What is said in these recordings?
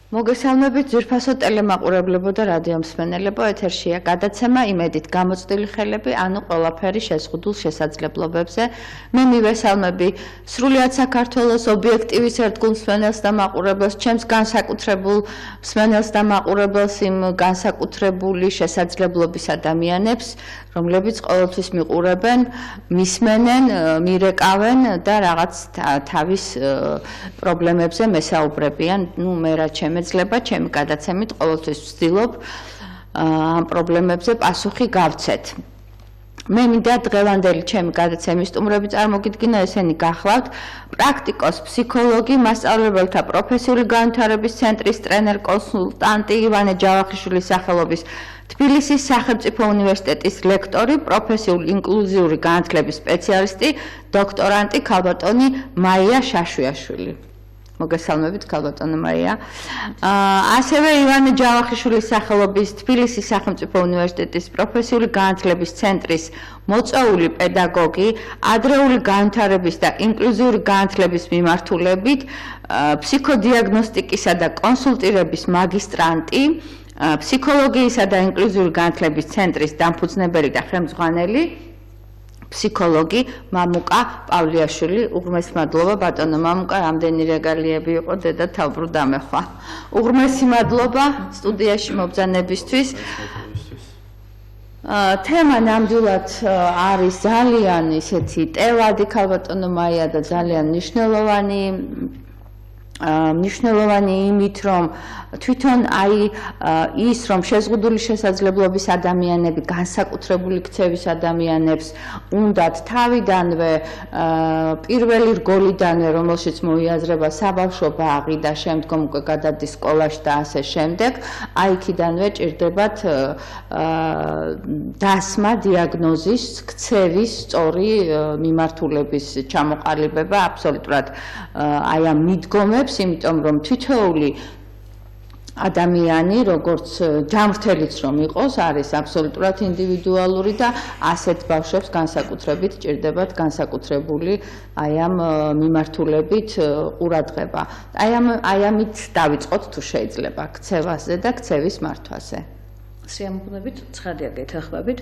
მოგესალმებით ძვირფასო ტელემაყურებლებო და რადიო მსმენელებო, ეთერშია გადაცემა იმედით გამოწვდილი ხელები, ანუ ყველაფერი შეზღუდულ შესაძლებლობებზე. მე მივესალმები სრულიად საქართველოს ობიექტივის ერთგულ მსმენელს და მაყურებელს, ჩემს განსაკუთრებულ მსმენელს და მაყურებელს, იმ განსაკუთრებული შესაძლებლობის ადამიანებს, რომლებიც ყოველთვის მიყურებენ, მისმენენ, მირეკავენ და რაღაც თავის პრობლემებზე მესაუბრებიან. მე რა შემეძლება, ჩემი გადაცემით ყოველთვის ვცდილობ ამ პრობლემებზე პასუხი გავცეთ. მე მინდა დღევანდელი ჩემი გადაცემის სტუმრები წარმოგიდგინა, ესენი გახლავთ პრაქტიკოს ფსიქოლოგი, მასწავლებელთა პროფესიული განვითარების ცენტრის ტრენერ-კონსულტანტი ივანე ჯავახიშვილის სახელობის თბილისის სახელმწიფო უნივერსიტეტის ლექტორი, პროფესიული ინკლუზიური განათლების სპეციალისტი, დოქტორანტი ქალბატონი მაია შაშვიაშვილი. მოგესალმებით ქალბატონო მაია. ასევე ივანე ჯავახიშვილის სახელობის თბილისის სახელმწიფო უნივერსიტეტის პროფესიული განათლების ცენტრის მოწვეული პედაგოგი, ადრეული განვითარების და ინკლუზიური განათლების მიმართულებით, ფსიქოდიაგნოსტიკისა და კონსულტირების მაგისტრანტი, ფსიქოლოგიისა და ინკლუზიური განათლების ცენტრის დამფუძნებელი და ხელმძღვანელი, ფსიქოლოგი მამუკა პავლიაშვილი. უღრმესი მადლობა ბატონო მამუკა, რამდენი რეგალიები იყო დედა თავბრუ დამეხვა. უღრმესი მადლობა სტუდიაში მობრძანებისთვის. თემა ნამდვილად არის ძალიან ისეთი ტევადი ქალბატონო მაია და ძალიან მნიშვნელოვანი იმით, რომ თვითონ ის, რომ შეზღუდული შესაძლებლობის ადამიანები, განსაკუთრებული ქცევის ადამიანებს უნდათ თავიდანვე პირველი რგოლიდანვე, რომელშიც მოიაზრება საბავშვო ბაღი და შემდგომ უკვე გადადის სკოლაში და ასე შემდეგ, იქიდანვე ჭირდებათ დასმა, დიაგნოზის, ქცევის სწორი მიმართულების ჩამოყალიბება აბსოლუტურად ამ მიდგომებს, იმიტომ რომ თითოეული ადამიანი, როგორც ჯანმრთელიც რომ იყოს, არის აბსოლუტურად ინდივიდუალური და ასეთ ბავშვებს განსაკუთრებით ჭირდებათ განსაკუთრებული ამ მიმართულებით ყურადღება. ამით დავიწყოთ თუ შეიძლება ქცევაზე და ქცევის მართვაზე. სიამოვნებით, ცხადია გეთანხმებით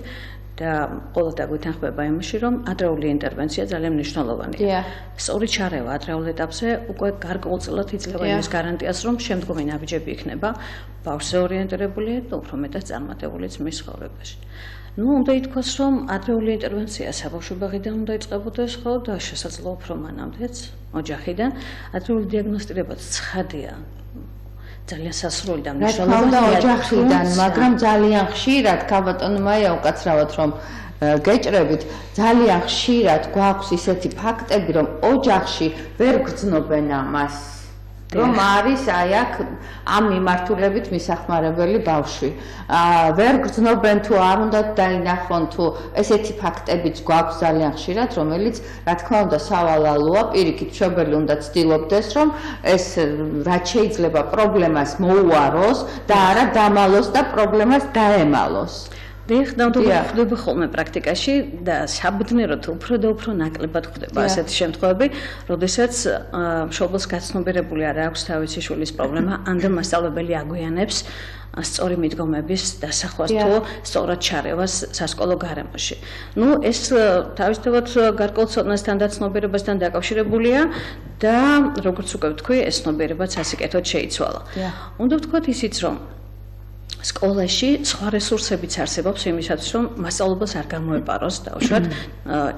და ყოველდღე დაგვეთანხმება იმაში, რომ ადრეული ინტერვენცია ძალიან მნიშვნელოვანია. სწორი ჩარევა ადრეულ ეტაპზე უკვე გარკვეულწილად იძლევა იმის გარანტიას, რომ შემდგომი ნაბიჯები იქნება ბავშვზე ორიენტირებული და უფრო მეტად წარმატებულიც მის ცხოვრებაში. უნდა ითქვას, რომ ადრეული ინტერვენცია საბავშვო ბაღიდან უნდა იწყებოდეს, ხო და შესაძლოა უფრო მანამდეც ოჯახიდან. ადრეული დიაგნოსტირებაც ცხადია. ძალიან სასურველი და მნიშვნელოვანია ოჯახიდან, მაგრამ ძალიან ხშირად ქალბატონო მაია უკაცრავად რომ გეჭრებით, ძალიან ხშირად გვაქვს ისეთი ფაქტები, რომ ოჯახში ვერ გრძნობენ ამას, რომ არის აქ ამ მიმართულებით მისახმარებელი ბავშვი. ვერ გრძნობენ თუ არ უნდათ დაინახონ თუ ესეთი ფაქტებიც გვაქვს ძალიან ხშირად, რომელიც რა თქმა უნდა სავალალოა, პირიქით მშობელი უნდა ცდილობდეს, რომ ეს რაც შეიძლება პრობლემას მოუაროს და არა დამალოს და პრობლემას დაემალოს. ხდება ხოლმე პრაქტიკაში და საბედნიეროდ უფრო და უფრო ნაკლებად ხდება ასეთი შემთხვევები, როდესაც მშობელს გაცნობიერებული არ აქვს თავისი შვილის პრობლემა, ან და მასწავლებელი აგვიანებს სწორი მიდგომების დასახვას თუ სწორად ჩარევას სასკოლო გარემოში. ეს თავისთავად გარკვეულ ცოდნასთან და ცნობიერებასთან დაკავშირებულია და როგორც უკვე ვთქვი, ეს ცნობიერებაც ასიკეთოდ შეიცვალა. უნდა ვთქვათ ისიც, რომ სკოლაში სხვა რესურსებიც არსებობს იმისათვის, რომ მასწავლებელს არ გამოეპაროს დაუშვათ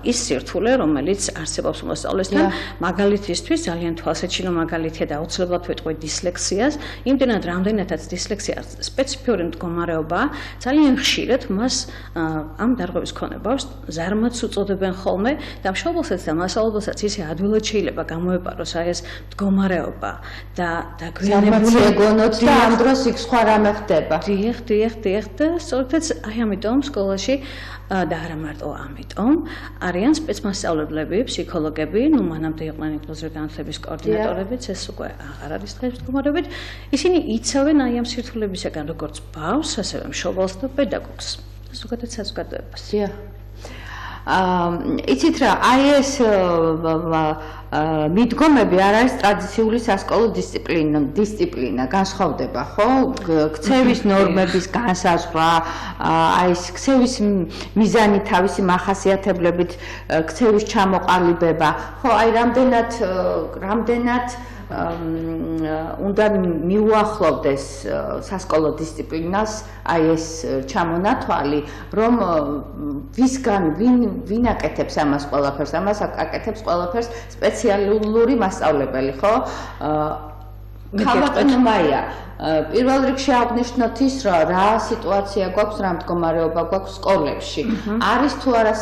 ის სირთულე, რომელიც არსებობს მოსწავლესთან. მაგალითისთვის ძალიან თვალსაჩინო მაგალითია და აუცილებლად ვეტყვი დისლექსიას. იმდენად რამდენადაც დისლექსია სპეციფიური მდგომარეობაა, ძალიან ხშირად მას ამ დარღვევის მქონე ბავშვს ზარმაც უწოდებენ ხოლმე და მშობელსაც და მასწავლებელსაც ისე ადვილად შეიძლება გამოეპაროს ეს მდგომარეობა და დაგვიანებული ეგონოთ და ამ დროს იქ სხვა რამე ხდება. დიახ და სწორედაც ამიტომ სკოლაში და არა მარტო ამიტომ არიან სპეცმასწავლებლები, ფსიქოლოგები, მანამდე იყვნენ ინკლუზიური განათლების კოორდინატორებიც, ეს უკვე აღარ არის დღეს მდგომარეობით. ისინი იცავენ ამ სირთულებისაგან როგორც ბავშვს, ასევე მშობელს და პედაგოგს. ზოგადად საზოგადოებას. იცით რა, აი ეს მიდგომები არ არის ტრადიციული სასკოლო დისციპლინა, განსხვავდება, ხო? ქცევის ნორმების განსაზღვრა, აი ეს ქცევის მიზანი თავისი მახასიათებლებით, ქცევის ჩამოყალიბება, ხო, აი რამდენად უნდა მიუახლოვდეს სასკოლო დისციპლინას აი ეს ჩამონათვალი, რომ ვინ აკეთებს ამას ყველაფერს, ამას აკეთებს ყველაფერს სპეციალური მასწავლებელი, ხო? ქალბატონო მაია, პირველ რიგში აღნიშნოთ ის, რომ რა სიტუაცია გვაქვს, რა მდგომარეობა გვაქვს სკოლებში. არის თუ არა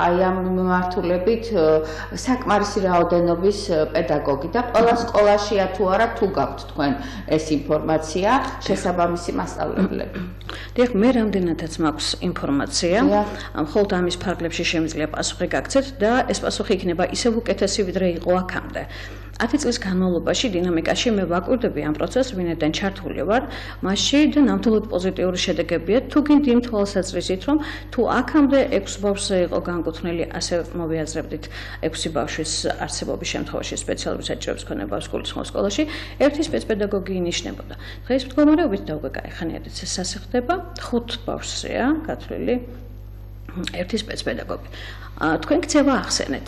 აი ამ მიმართულებით საკმარისი რაოდენობის პედაგოგი და ყველა სკოლაშია თუ არა, თუ გაქვთ თქვენ ეს ინფორმაცია, შესაბამისი მასწავლებლები. დიახ, მე რამდენადაც მაქვს ინფორმაცია, მხოლოდ ამის ფარგლებში შემიძლია პასუხი გაგცეთ და ეს პასუხი იქნება ისევ უკეთესი, ვიდრე იყო აქამდე. 10 წლის განმავლობაში დინამიკაში მე ვაკვირდები ამ პროცესს, ვინაიდან ჩართული ვარ, მასში და ნამდვილად პოზიტიური შედეგებია, თუ გინდ იმ თვალსაზრისით, რომ თუ აქამდე 6 ბავშვზე იყო განკუთვნილი, ასე მოვიაზრებდით 6 ბავშვის არსებობის შემთხვევაში სპეციალური საჭიროების მქონე ბავშვს გულისხმობს სკოლაში, ერთი სპეცპედაგოგი ინიშნებოდა. დღეს მდგომარეობით და უკვე კაიხანიათიც ეს სასიხდება, 5 ბავშვზეა გათვლილი ერთი სპეცპედაგოგი. თქვენ ქცევა ახსენეთ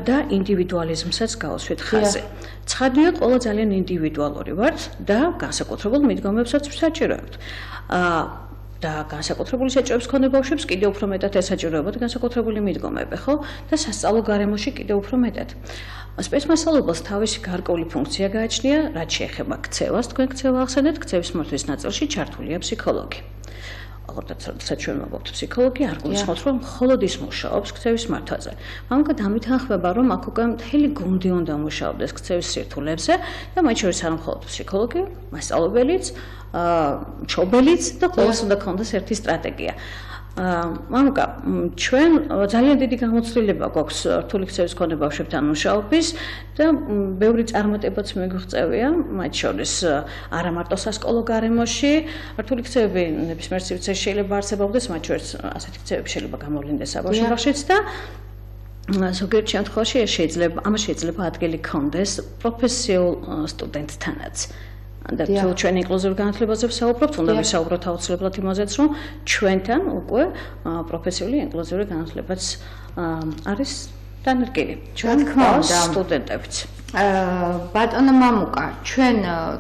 და ინდივიდუალიზმსაც გავუსვით ხაზზე. ცხადია, ყველა ძალიან ინდივიდუალური ვართ და განსაკუთრებულ მიდგომებსაც ვსაჭიროებთ. და განსაკუთრებული საჭიროების მქონე ბავშვებს კიდევ უფრო მეტად ესაჭიროებათ განსაკუთრებული მიდგომები, ხო? და სასწავლო გარემოში კიდევ უფრო მეტად. სპეცმასწავლებელს თავისი გარკვეული ფუნქცია გააჩნია, რაც შეეხება ქცევას, თქვენ ქცევა ახსენეთ, ქცევის მორთვის ნაწილში ჩართულია ფსიქოლოგი. როდესაც ჩვენ ვამბობთ ფსიქოლოგი, არ გულისხმობთ, რომ მხოლოდ ის მუშაობს ქცევის მართვაზე. მამუკა დამითანხმება, რომ აქ უკვე მთელი გუნდი უნდა მუშაობდეს ქცევის სირთულეებზე და მათ შორის არ მხოლოდ ფსიქოლოგი, მასწავლებელიც, მშობელიც და ყველას უნდა ქონდეს ერთი სტრატეგია. მამუკა, ჩვენ ძალიან დიდი გამოწვლილება გვაქვს რთული ქცევის მქონე ბავშვებთან მუშაობის და ბევრი წარმატებაც მიგვიღწევია, მათ შორის არა მარტო სასკოლო გარემოში, რთული ქცევები ნებისმიერ სივრცეში შეიძლება არსებობდეს, მათ შორის ასეთი ქცევები შეიძლება გამოვლინდეს საბავშვო ბაღშიც და ზოგიერთ შემთხვევაში ამას შეიძლება ადგილი ქონდეს პროფესიულ სტუდენტთანაც. და თუ ჩვენ ინკლუზიურ განათლებაზე ვსაუბრობთ, უნდა ვისაუბროთ აუცილებლად იმაზეც, რომ ჩვენთან უკვე პროფესიული ინკლუზიური განათლებაც არის დანერგილი. ჩვენ გვყავს სტუდენტებიც. ბატონო მამუკა,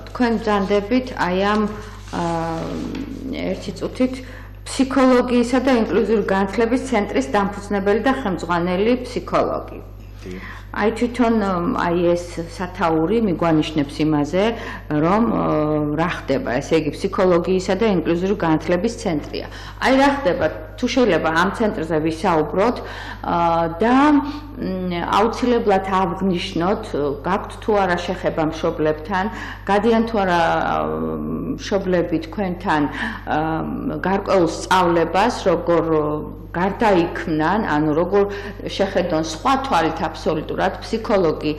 თქვენ ბრძანდებით აი ამ ერთი წუთით ფსიქოლოგიისა და ინკლუზიური განათლების ცენტრის დამფუძნებელი და ხელმძღვანელი ფსიქოლოგი. აი თვითონ აი ეს სათაური მიგვანიშნებს იმაზე, რომ რა ხდება, ესე იგი ფსიქოლოგიისა და ინკლუზიური განათლების ცენტრია. აი რა ხდება, თუ შეიძლება ამ ცენტრზე ვისაუბროთ და აუცილებლად აღნიშნოთ, გაქვთ თუ არა შეხება მშობლებთან, გადიან თუ არა მშობლები თქვენთან გარკვეულ სწავლებას, როგორ გარდაიქმნან, ანუ როგორ შეხედონ სხვა თვალით აბსოლუტურად ფსიქოლოგი,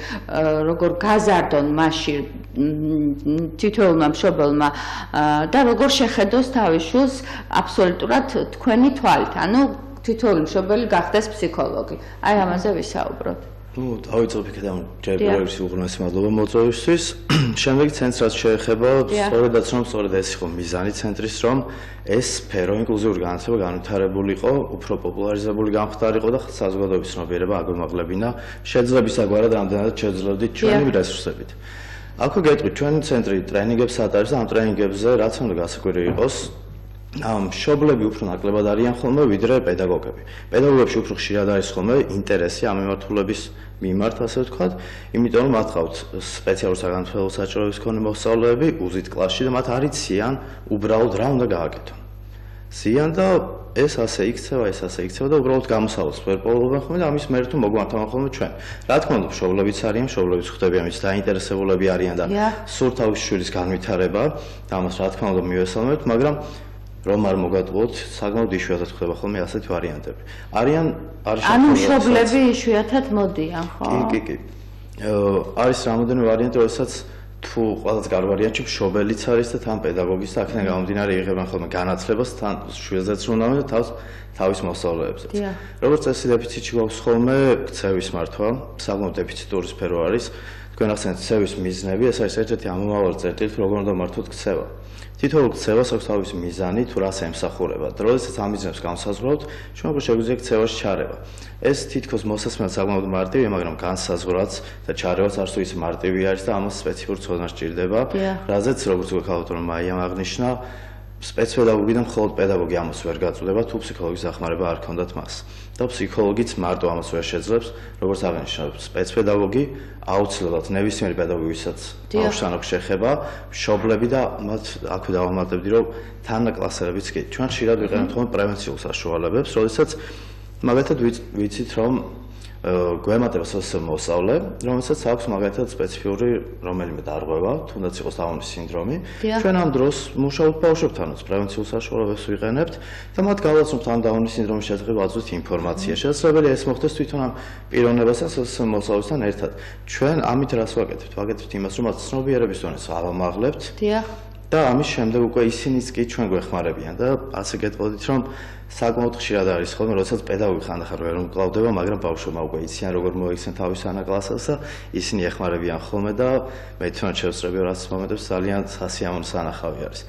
როგორ გაზარდონ მასში თითოეულმა მშობელმა და როგორ შეხედოს თავის შვილს აბსოლუტურად თქვენი თვალით, ანუ თითოეული მშობელი გახდეს ფსიქოლოგი. აი ამაზე ვისაუბროთ. დავიწყებ იქიდან ჯერ პირველში უღრმესი მადლობა მოწვევისთვის. შემდეგ ცენტრს რაც შეეხება, სწორედაც რომ სწორედ ეს იყო მიზანი ცენტრის, რომ ეს სფერო ინკლუზიური განათლება განვითარებულიყო, უფრო პოპულარიზებული გამხდარიყო და საზოგადოების ცნობიერება აგვემაღლებინა შეძლებისაგვარად რამდენადაც შეძლებდით ჩვენი რესურსებით. აქვე გეტყვით, ჩვენი ცენტრი ტრენინგებს ატარებს და ამ ტრენინგებზე რაც უნდა გასაკვირი იყოს, მშობლები უფრო ნაკლებად არიან ხოლმე ვიდრე პედაგოგები. პედაგოგებში უფრო ხშირად არის ხოლმე ინტერესი ამ მიმართულების მიმართ, ასე ვთქვათ, იმიტომ რომ მათ ყავთ სპეციალური საგანმანათლებლო საჭიროების მქონე მოსწავლეები უზით კლასში და მათ არ იციან უბრალოდ რა უნდა გააკეთონ. ზიან და ეს ასე იქცევა და უბრალოდ გამოსავალს ვერ პოულობენ ხოლმე და ამის მერე თუ მოგვანთავენ ხოლმე ჩვენ. რა თქმა უნდა, მშობლებიც არიან, მშობლებიც ხვდები ამის დაინტერესებულები არიან და სურთ თავის შვილის განვითარება და ამას რა თქმა უნდა მივესალმებთ, მაგრამ რომ არ მოგატყუოთ, საკმაოდ იშვიათად ხდება ხოლმე ასეთი ვარიანტები. ანუ მშობლები იშვიათად მოდიან, ხო? კი. არის რამოდენიმე ვარიანტი, როდესაც თუ ყველაც გარვარიანში მშობელიც არის და თან პედაგოგის და აქედან გამომდინარე იღებენ ხოლმე განათლებას თან შვილზეც უნდა და თავის მოსწავლეებზეც. როგორც წესი დეფიციტში გვაქვს ხოლმე ქცევის მართვა, საკმაოდ დეფიციტური სფერო არის. თქვენ ახსენეთ ქცევის მიზნები, ეს არის ერთ-ერთი ამომავალი წერტილი, როგორ უნდა მართოთ ქცევა. თითოეულ ქცევას აქვს თავისი მიზანი, თუ რას ემსახურება. და როდესაც ამ მიზნებს განსაზღვრავთ, ჩვენ უკვე შეგვიძლია ქცევაში ჩარევა. ეს თითქოს მოსასმენად საკმაოდ მარტივია, მაგრამ განსაზღვრაც და ჩარევაც არც თუ ისე მარტივი არის და ამას სპეციფიკური ცოდნა სჭირდება, რაზეც როგორც გვექალბატონო მაიამ აღნიშნა, სპეცპედაგოგი და მხოლოდ პედაგოგი ამას ვერ გაწვდება, თუ ფსიქოლოგის დახმარება არ ქონდათ მას. და ფსიქოლოგიც მარტო ამას ვერ შეძლებს, როგორც აღნიშნა, სპეცპედაგოგი აუცილებლად ნებისმიერი პედაგოგი, ვისაც ბავშვთან აქვს შეხება, მშობლები და მათ აქვე დავამატებდი, რომ თანაკლასელებიც კი. ჩვენ ხშირად ვიყენებთ ხოლმე პრევენციულ საშუალებებს, როდესაც მაგალითად ვიცით, რომ გვემატება მოსწავლე, რომელსაც აქვს მაგალითად სპეციფიური რომელიმე დარღვევა, თუნდაც იყოს დაუნის სინდრომი. ჩვენ ამ დროს მუშაობთ ბავშვებთანაც, პრევენციულ საშუალებებს ვიყენებთ და მათ გავაცნობთ ამ დაუნის სინდრომის შესახებ აწვდით ინფორმაცია. შესაძლებელია ეს მოხდეს თვითონ ამ პიროვნებასთან მოსწავლესთან ერთად. ჩვენ ამით რას ვაკეთებთ? ვაკეთებთ იმას, რომ მათ ცნობიერების დონეს ავამაღლებთ. და ამის შემდეგ უკვე ისინიც კი ჩვენ გვეხმარებიან და ასე გეტყოდით, რომ საკმაოდ ხშირად არის ხოლმე, როდესაც პედაგოგი ხანდახან ვერ უმკლავდება, მაგრამ ბავშვებმა უკვე იციან, როგორ მოიქცენ თავის ანაკლასას და ისინი ეხმარებიან ხოლმე და მე თვითონ შევსწრები, რაც მომენტებს ძალიან სასიამოვნო სანახავი არის.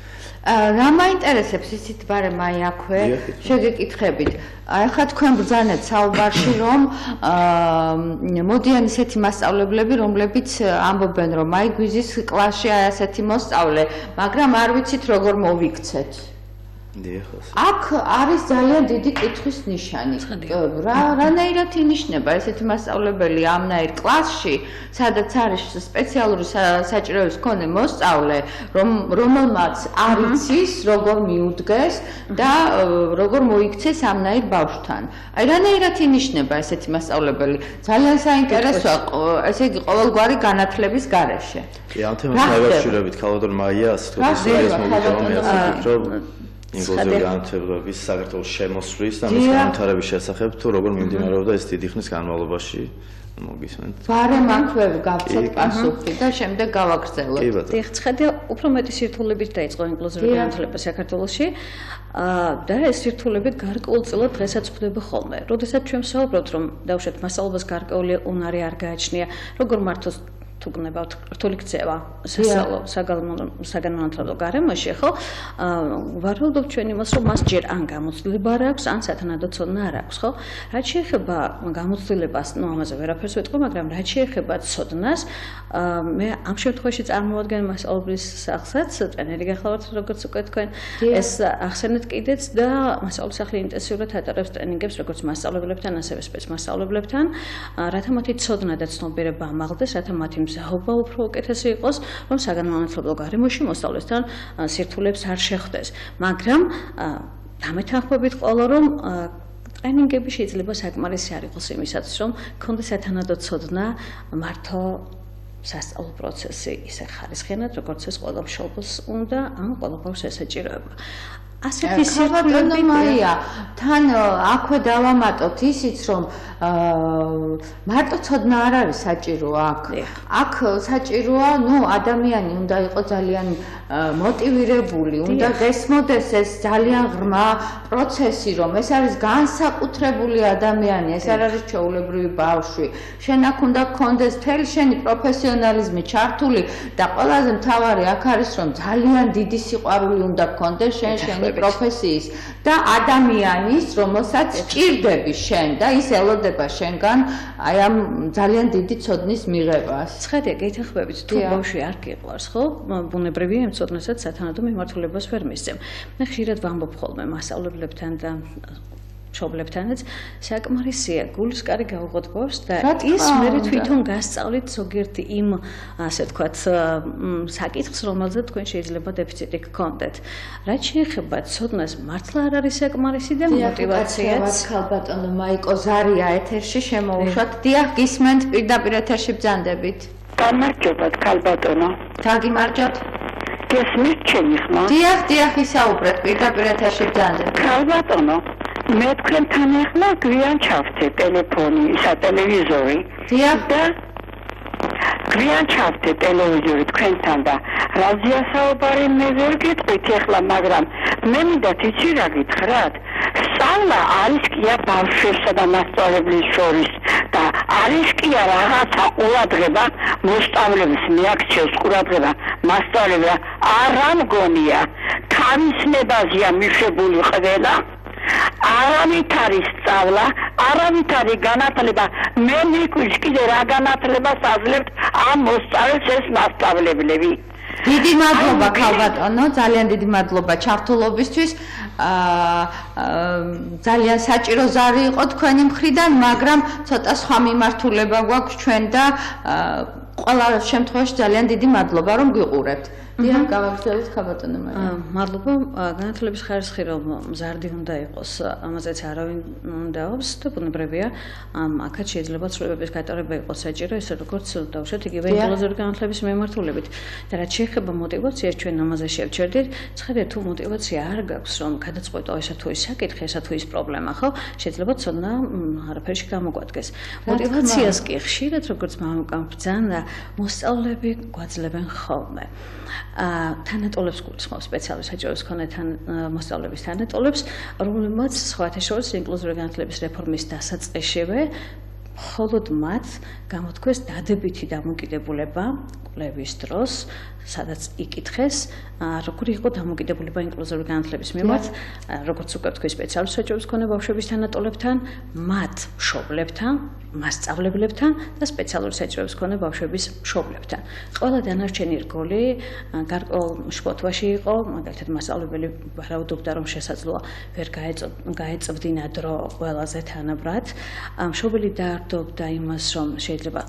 რა მაინტერესებს იცით ბარე მაი აქვე შეგეკითხებით. ახლა თქვენ ბრძანეთ საუბარში, რომ მოდიან ისეთი მასწავლებლები, რომლებიც ამბობენ, რომ აი გვიზის კლასში აი ასეთი მოსწავლე, მაგრამ არ ვიცით როგორ მოვიქცეთ. აქ არის ძალიან დიდი კითხვის ნიშანი. რანაირად ინიშნება ესეთი მასწავლებელი ამნაირ კლასში, სადაც არის სპეციალური საჭიროების მქონე მოსწავლე, რომელმაც არ იცის როგორ მიუდგეს და როგორ მოიქცეს ამნაირ ბავშვთან. აი რანაირად ინიშნება ესეთი მასწავლებელი? ძალიან საინტერესოა, ესე იგი ყოველგვარი განათლების გარეშე. კი, ამ თემას მოვაშორებით ქალბატონ მაია, ასე თუ ისე მოგიწევს მე ასე ვფიქრობ. ინკლუზიური განათლების საქართველოს შემოსვლის და მის განვითარების შესახებ თუ როგორ მიმდინარეობდა ეს დიდი ხნის განმავლობაში მოგისმენთ. ბარემ აქვე გავცეთ პასუხი და შემდეგ გავაგრძელოთ. დიახ, ხედა უფრო მეტი სირთულებით დაიწყო ინკლუზიური განათლება საქართველოში და ეს სირთულებით გარკვეულწილად დღესაც ხდება ხოლმე. როდესაც ჩვენ ვსაუბრობთ, რომ დავუშვათ მასწავლებლებს გარკვეული უნარი არ გააჩნია, როგორ მართოს თუ გნებავთ რთული ქცევა საგანმანათლებლო გარემოში, ხო? ვარაუდობთ ჩვენ იმას, რომ მას ჯერ ან გამოწვლება არ აქვს, ან სათანადო ცოდნა არ აქვს, ხო? რაც შეეხება გამოწვლებას, ნუ ამაზე ვერაფერს ვეტყვი, მაგრამ რაც შეეხება ცოდნას, მე ამ შემთხვევაში წარმოვადგენ მასწავლებლის სახსაც, ტრენერი გახლავართ, როგორც უკვე თქვენ, ეს ახსენეთ კიდეც და მასწავლებლის სახლი ინტენსიურად ატარებს ტრენინგებს, როგორც მასწავლებლებთან, ასევე სპეცმასწავლებლებთან, რათა მათი ცოდნა და ცნობიერება ამაღლდეს, რათა მათი მზაობა უფრო უკეთესი იყოს, რომ საგანმანათლებლო გარემოში მოსწავლესთან სირთულეებს არ შეხვდეს. მაგრამ დამეთანხმებით ყოლა, რომ ტრენინგები შეიძლება საკმარისი არ იყოს იმისათვის, რომ გქონდეს სათანადო ცოდნა მართო სასწავლო პროცესი ისე ხარისხიანად, როგორც ეს ყველა მშობელს უნდა, ან ყველა ბავშვს ესაჭიროება. ასეთი სირთულეები მაია, თან აქვე დავამატოთ ისიც, რომ მარტო ცოდნა არ არის საჭირო აქ. აქ საჭიროა, ადამიანი უნდა იყოს ძალიან მოტივირებული, უნდა გესმოდეს ეს ძალიან ღრმა პროცესი, რომ ეს არის განსაკუთრებული ადამიანი, ეს არ არის ჩვეულებრივი ბავშვი. შენ აქ უნდა გქონდეს მთელი შენი პროფესიონალიზმი ჩართული და ყველაზე მთავარი აქ არის, რომ ძალიან დიდი სიყვარული უნდა გქონდეს შენი პროფესიის და ადამიანის, რომელსაც ჭირდები შენ და ის ელოდება შენგან აი ამ ძალიან დიდი ცოდნის მიღებას. ცხადია, გეთანხმებით, თუ ბავშვი არ გიყვარს, ხო? ბუნებრივია იმ ცოდნასაც სათანადო მიმართულებას ვერ მისცემ. მე ხშირად ვამბობ ხოლმე მასწავლებლებთან და მშობლებთანაც, საკმარისია გულსკარი გავუღოთ ბავშვს და ის მე თვითონ გასწავლით ზოგიერთი იმ, ასე ვთქვათ, საკითხს, რომელზეც თქვენ შეიძლება დეფიციტი გქონდეთ. რაც შეეხება ცოდნას, მართლა არ არის საკმარისი და мотиваციაც. ქალბატონო მაიკო ზარია ეთერში შემოუშვათ. დიახ, გისმენთ პირდაპირ ეთერში ბრძანდებით. გამარჯობათ ქალბატონო. დაგიმარჯოთ. გესმით ჩემი ხმა? დიახ, ისაუბრეთ პირდაპირ ეთერში ბრძანდებით. ქალბატონო, მე თქვენთან ახლა გვიან ჩავწე ტელეფონი, სატელევიზორი. დიახ. და გვიან ჩავდე ტელევიზორი თქვენთან და რაზეა საუბარი მე ვერ გეტყვით ეხლა, მაგრამ მე მინდა იცი რა გითხრათ. სწავლა არის კია ბავშვებსა და მასწავლებლის შორის და არის კია რაღაცა ყურადღება მოსწავლების მიაქცევს ყურადღება მასწავლებლებს არა მგონია თავისნებაზეა მიშებული ყველა არავით არის სწავლა, არავით არის განათლება. მე მიკვირს კიდე რა განათლებას აძლევთ ამ მოსწავლეს ეს მასწავლებლები. დიდი მადლობა ქალბატონო, ძალიან დიდი მადლობა ჩართულობისთვის. ძალიან საჭირო ზარი იყო თქვენი მხრიდან, მაგრამ ცოტა სხვა მიმართულება გვაქვს ჩვენ და ყველა შემთხვევაში ძალიან დიდი მადლობა რომ გიყურებთ. დიახ, გავაგრძელებთ ქალბატონო მაია. მადლობა, განათლების ხარისხი რომ მზარდი უნდა იყოს, ამაზეც არავინ დაობს და ბუნებრივია, აქაც შეიძლება ცვლილებების გატარება იყოს საჭირო, ისე როგორც დავუშვათ იგივე ინკლუზიური განათლების მიმართულებით. და რაც შეეხება мотивაციას, ჩვენ ამაზე შევჩერდით, ხედავთ თუ мотивაცია არ გაქვს, რომ გადაწყვეტო ესა თუ ის საკითხი, ესა თუ ის პრობლემა, ხო? შეიძლება ცოდნა არაფერში გამოგვადგეს. мотивაციას კი ხშირად როგორც მამუკამ ბრძანა, მოსწავლეები გვაძლევენ ხოლმე. თანატოლებს გულისხმობს სპეციალური საჭიროების მქონე მოსწავლეების თანატოლებს, რომელმაც სხვათა შორის ინკლუზიური განათლების რეფორმის დასაწყისშივე მხოლოდ მათ გამოთქვეს დადებითი დამოკიდებულება კვლევის დროს, სადაც იკითხეს, როგორი იყო დამოკიდებულება ინკლუზიური განათლების მიმართ, როგორც უკვე თქვი სპეციალური საჭიროების მქონე ბავშვების თანატოლებთან, მათ მშობლებთან, მასწავლებლებთან და სპეციალური საჭიროების მქონე ბავშვების მშობლებთან. ყველა დანარჩენი რგოლი გარკვეულ შფოთვაში იყო, მაგალითად მასწავლებელი ვარაუდობდა, რომ შესაძლოა ვერ გაეწვდინა დრო ყველაზე თანაბრად. მშობელი დაარდობდა იმას, რომ შეიძლება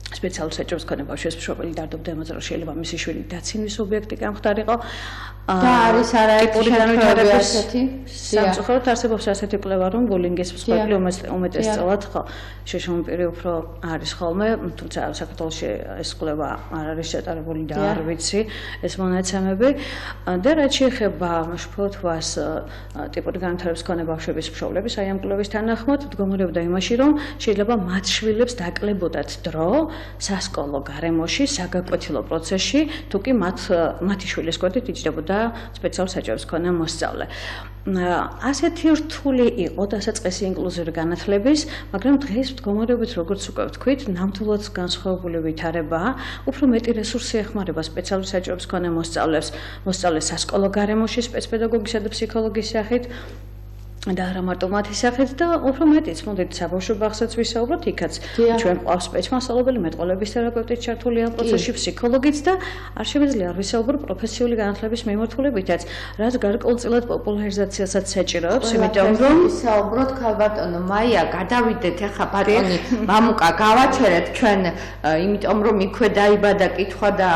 სპეციალური საჭიროების მქონე ბავშვის მშობელი დაარდობდა იმას, რომ შეიძლება მისი შვილი დაცინვის ობიექტი გამხდარიყო. და არის არაერთი შემთხვევები ასეთი? სამწუხაროდ არსებობს ასეთი კვლევა, რომ ბულინგის მსხვერპლი უმეტესწილად ხო შეშმომპირი უფრო არის ხოლმე, თუმცა საქართველოში ეს კვლევა არ არის ჩატარებული და არ ვიცი ეს მონაცემები. და რაც შეეხება შფოთვას ტიპური განათლების მქონე ბავშვების მშობლების, აი ამ კვლევის თანახმად მდგომარეობდა იმაში, რომ შეიძლება მათ შვილებს დაკლებოდათ დრო სასკოლო გარემოში, საგაკვეთილო პროცესში, თუ კი მათი შვილის გვერდით იჯდებოდა სპეციალური საჭიროების მქონე მოსწავლე. ასეთი რთული იყო დასაწყისი ინკლუზიური განათლების, მაგრამ დღეს მდგომარეობით, როგორც უკვე ვთქვით, ნამდვილად განსხვავებული ვითარებაა, უფრო მეტი რესურსი ეხმარება სპეციალური საჭიროების მქონე მოსწავლეს სასკოლო გარემოში, სპეცპედაგოგისა და ფსიქოლოგიის სახით. და არა მარტო მათი სახით და უფრო მეტიც, მოდით საბავშვო ბაღსაც ვისაუბროთ, იქაც ჩვენ ყავს სპეცმასწავლებელი, მეტყველების თერაპევტიც ჩართული ამ პროცესში, ფსიქოლოგიც და არ შემიძლია არ ვისაუბრო პროფესიული განათლების მიმართულებითაც, რაც გარკვეულწილად პოპულარიზაციასაც საჭიროებს, იმიტომ რომ ვისაუბროთ ქალბატონო მაია, გადავიდეთ ახლა ბატონი მამუკა, გავაჩერეთ ჩვენ, იმიტომ რომ იქვე დაიბადა კითხვა და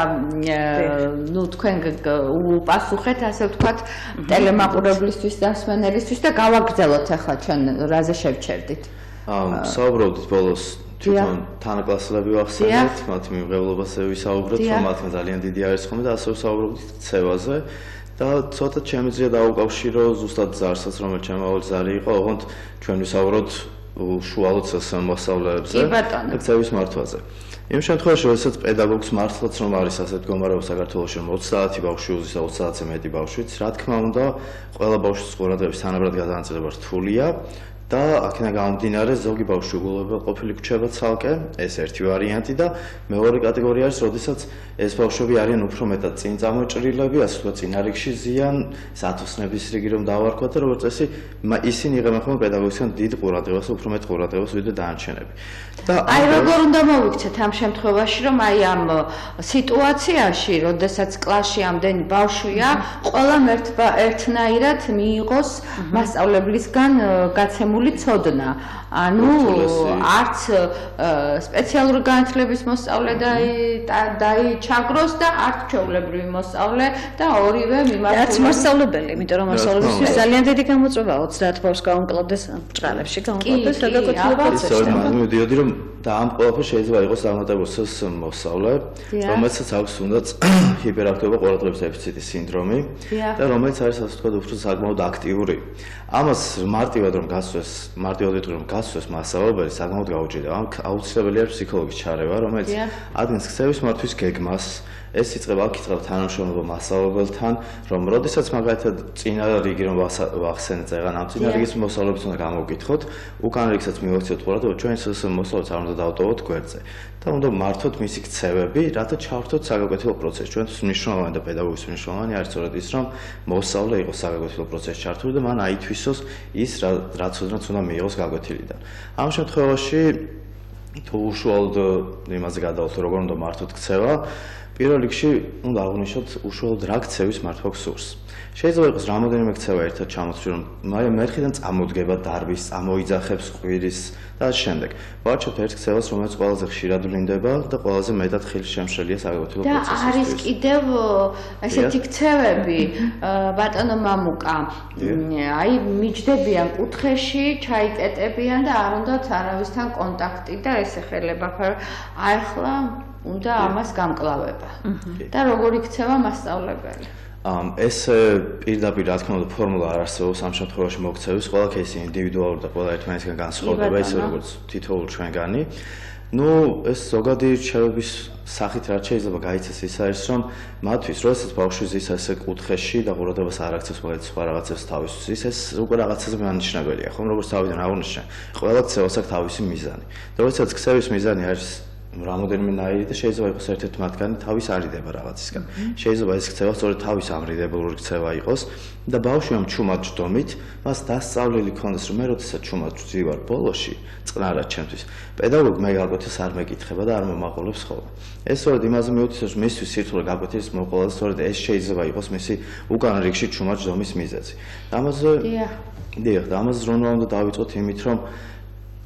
ნუ თქვენ უპასუხეთ, ასე ვთქვათ, ტელემაყურებლისთვის და მსმენელისთვის და გავაგრძელოთ ახლა ჩვენ რაზე შევჩერდით. საუბრობდით ბოლოს თვითონ თანაკლასელები ვახსენეთ, მათ მიმღებლობაზე ვისაუბრეთ, რომ მათმა ძალიან დიდი არის ხოლმე და ასე ვსაუბრობდით ქცევაზე და ცოტა შემიძლია დაუკავშირო ზუსტად ზარსაც, რომელიც ჩემავალ ზარი იყო, ოღონდ ჩვენ ვისაუბროთ შუალოცას მოსწავლეებზე და ქცევის მართვაზე. იმ შემთხვევაში, როდესაც პედაგოგს მართლაც რომ არის ასეთ მდგომარეობა საქართველოში, რომ 30 ბავშვი უზის და 30-ზე მეტი ბავშვიც, რა თქმა უნდა, ყველა ბავშვის ყურადღების თანაბრად გადანაწილება რთულია და აქედან გამომდინარე ზოგი ბავშვი უგულებელყოფილი რჩება ცალკე, ეს ერთი ვარიანტი და მეორე კატეგორია არის, როდესაც ეს ბავშვები არიან უფრო მეტად წინ წამოჭრილები, ასე ვთქვათ, წინარიგში ზიან, სათოსნების რიგი რომ დავარქვათ და როგორც წესი, ისინი იღებენ ხოლმე პედაგოგისგან დიდ ყურადღებას, უფრო მეტ ყურადღებას ვიდრე დანარჩენები. აი როგორ უნდა მოვიქცეთ ამ შემთხვევაში, რომ აი ამ სიტუაციაში, როდესაც კლასში ამდენი ბავშვია, ყველამ ერთნაირად მიიღოს მასწავლებლისგან გაცემული ცოდნა. ანუ არც სპეციალური განათლების მოსწავლე დაიჩაგროს და არც ჩვეულებრივი მოსწავლე და ორივე მიმართულებით. რაც მოსწავლებელი, იმიტომ რომ მოსწავლეებისთვის ძალიან დიდი გამოწვევა 30 ბავშვს გაუმკლავდეს ჭრალებში, გაუმკლავდეს საგაკვეთილო პროცესში. მივიდიოდი რომ და ამ ყველაფერს შეიძლება იყოს აღმოჩენილი მოსწავლე, რომელსაც აქვს თუნდაც ჰიპერაქტიულობა ყურადღების დეფიციტის სინდრომი და რომელიც არის ასე ვთქვათ უფრო საკმაოდ აქტიური. ამას მარტივად რომ გასწროს მარტივად ვიტყვი რომ გასცეს მასწავლებელი საკმაოდ გაუჭირდება. ამ აუცილებელია ფსიქოლოგის ჩარევა, რომელიც ადგენს ქცევის მართვის გეგმას. ეს იწყება აქ იწყება თანამშრომლობა მასწავლებელთან, რომ როდესაც მაგალითად წინა რიგი რომ ვახსენეთ წეგან, ამ წინა რიგის მოსწავლეებს უნდა გამოვკითხოთ, უკან რიგსაც მივაქციოთ ყურადღება, ჩვენ ეს მოსწავლეებს არ უნდა დავტოვოთ გვერდზე და უნდა მართოთ მისი ქცევები, რათა ჩავერთოთ საგაკვეთილო პროცესში. ჩვენთვის მნიშვნელოვანი და პედაგოგის მნიშვნელოვანი არის სწორედ ის, რომ მოსწავლე იყოს საგაკვეთილო პროცესში ჩართული და მან აითვისოს ის, რაც უნდა მიიღოს გაკვეთილიდან. ამ შემთხვევაში თუ უშუალოდ იმაზე გადავალთ, როგორ უნდა მართოთ ქცევა, პირველ რიგში უნდა აღვნიშნოთ უშუალოდ რა ქცევის მართვა გსურს. შეიძლება იყოს რამოდენიმე ქცევა ერთად ჩამოთვლი, რომ მერხიდან წამოდგება დარბის, წამოიძახებს ყვირის და ამ შემდეგ. ვარჩევთ ერთ ქცევას, რომელიც ყველაზე ხშირად ვლინდება და ყველაზე მეტად ხილშემშელია საგაკვეთილო პროცესისთვის. და არის კიდევ ესეთი ქცევები, ბატონო მამუკა, აი მიჯდებიან კუთხეში, ჩაიკეტებიან და არ უნდათ არავისთან კონტაქტი და ესე ხელება ახლა უნდა ამას გამკლავება. და როგორი ქცევა მასწავლებელი? ეს პირდაპირ რა თქმა უნდა ფორმულა არ არსებობს ამ შემთხვევაში მოქცევის, ყველა кейსი ინდივიდუალური და ყველა ერთმანეთისგან განსხვავდება, ისე როგორც თითოეულ ჩვენგანი. ეს ზოგადი რჩევების სახით რაც შეიძლება გაიცეს ის არის, რომ მათთვის, როდესაც ბავშვი ზის ესე კუთხეში და ყურადღებას არ აქცევს მაგალითად სხვა რაღაცებს თავისთვის, ეს უკვე რაღაცაზე მანიშნებელია, ხომ როგორც თავიდან აღვნიშნე. ყველა ქცევას აქვს თავისი მიზანი. როდესაც ქცევის მიზანი არის რამოდენიმე ნაირი და შეიძლება იყოს ერთ-ერთი მათგანი თავის არიდება რაღაცისგან. შეიძლება ეს ქცევა სწორედ თავის ამრიდებლური ქცევა იყოს და ბავშვი ამ ჩუმად ჯდომით მას დასწავლილი ქონდეს, რომ მე როდესაც ჩუმად ვძივარ ბოლოში, წყნარად ჩემთვის, პედაგოგი მე გაკვეთილს არ მეკითხება და არ მომაყოლებს ხოლმე. ეს სწორედ იმაზე მიუთითებს, რომ მისთვის სირთულე გაკვეთილის მოყოლა და სწორედ ეს შეიძლება იყოს მისი უკან რიგში ჩუმად ჯდომის მიზეზი. ამაზე ზრუნვა უნდა დავიწყოთ იმით, რომ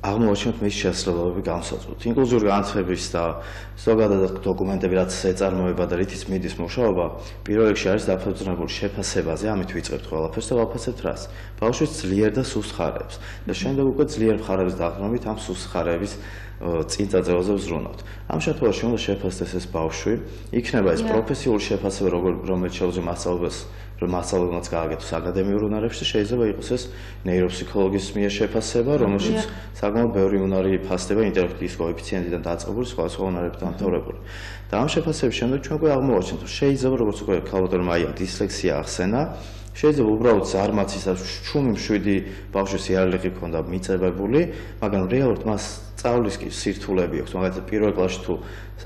აღმოვაჩინოთ მის შესაძლებლობები განსაზღვროთ. ინკლუზიური განათლების და ზოგადად დოკუმენტები, რაც ეწარმოება და რითიც მიდის მუშაობა, პირველ რიგში არის დაფუძნებული შეფასებაზე, ამით ვიწყებთ ყველაფერს და ვაფასებთ რას? ბავშვის ძლიერ და სუსტ ხარებს. და შემდეგ უკვე ძლიერ მხარების დაყრდნობით ამ სუსტ ხარების წინ წაწევაზე ვზრუნავთ. ამ შემთხვევაში უნდა შეფასდეს ეს ბავშვი, იქნება ეს პროფესიული შეფასება, რომელიც შეუძლია მასწავლებელს გააკეთოს აკადემიურ უნარებში და შეიძლება იყოს ეს ნეიროფსიქოლოგის მიერ შეფასება, რომელშიც საკმაოდ ბევრი უნარი ფასდება ინტელექტის კოეფიციენტიდან დაწყებული სხვადასხვა უნარებით დამთავრებული. და ამ შეფასების შემდეგ ჩვენ უკვე აღმოვაჩინეთ, რომ შეიძლება როგორც უკვე ქალბატონო მაია დისლექსია ახსენა, შეიძლება უბრალოდ ზარმაცისას შუმი მშვიდი ბავშვის იარაღი ქონდა მიწებებული, მაგრამ რეალურად მას სწავლის კი სირთულები აქვს, მაგალითად პირველ კლასში თუ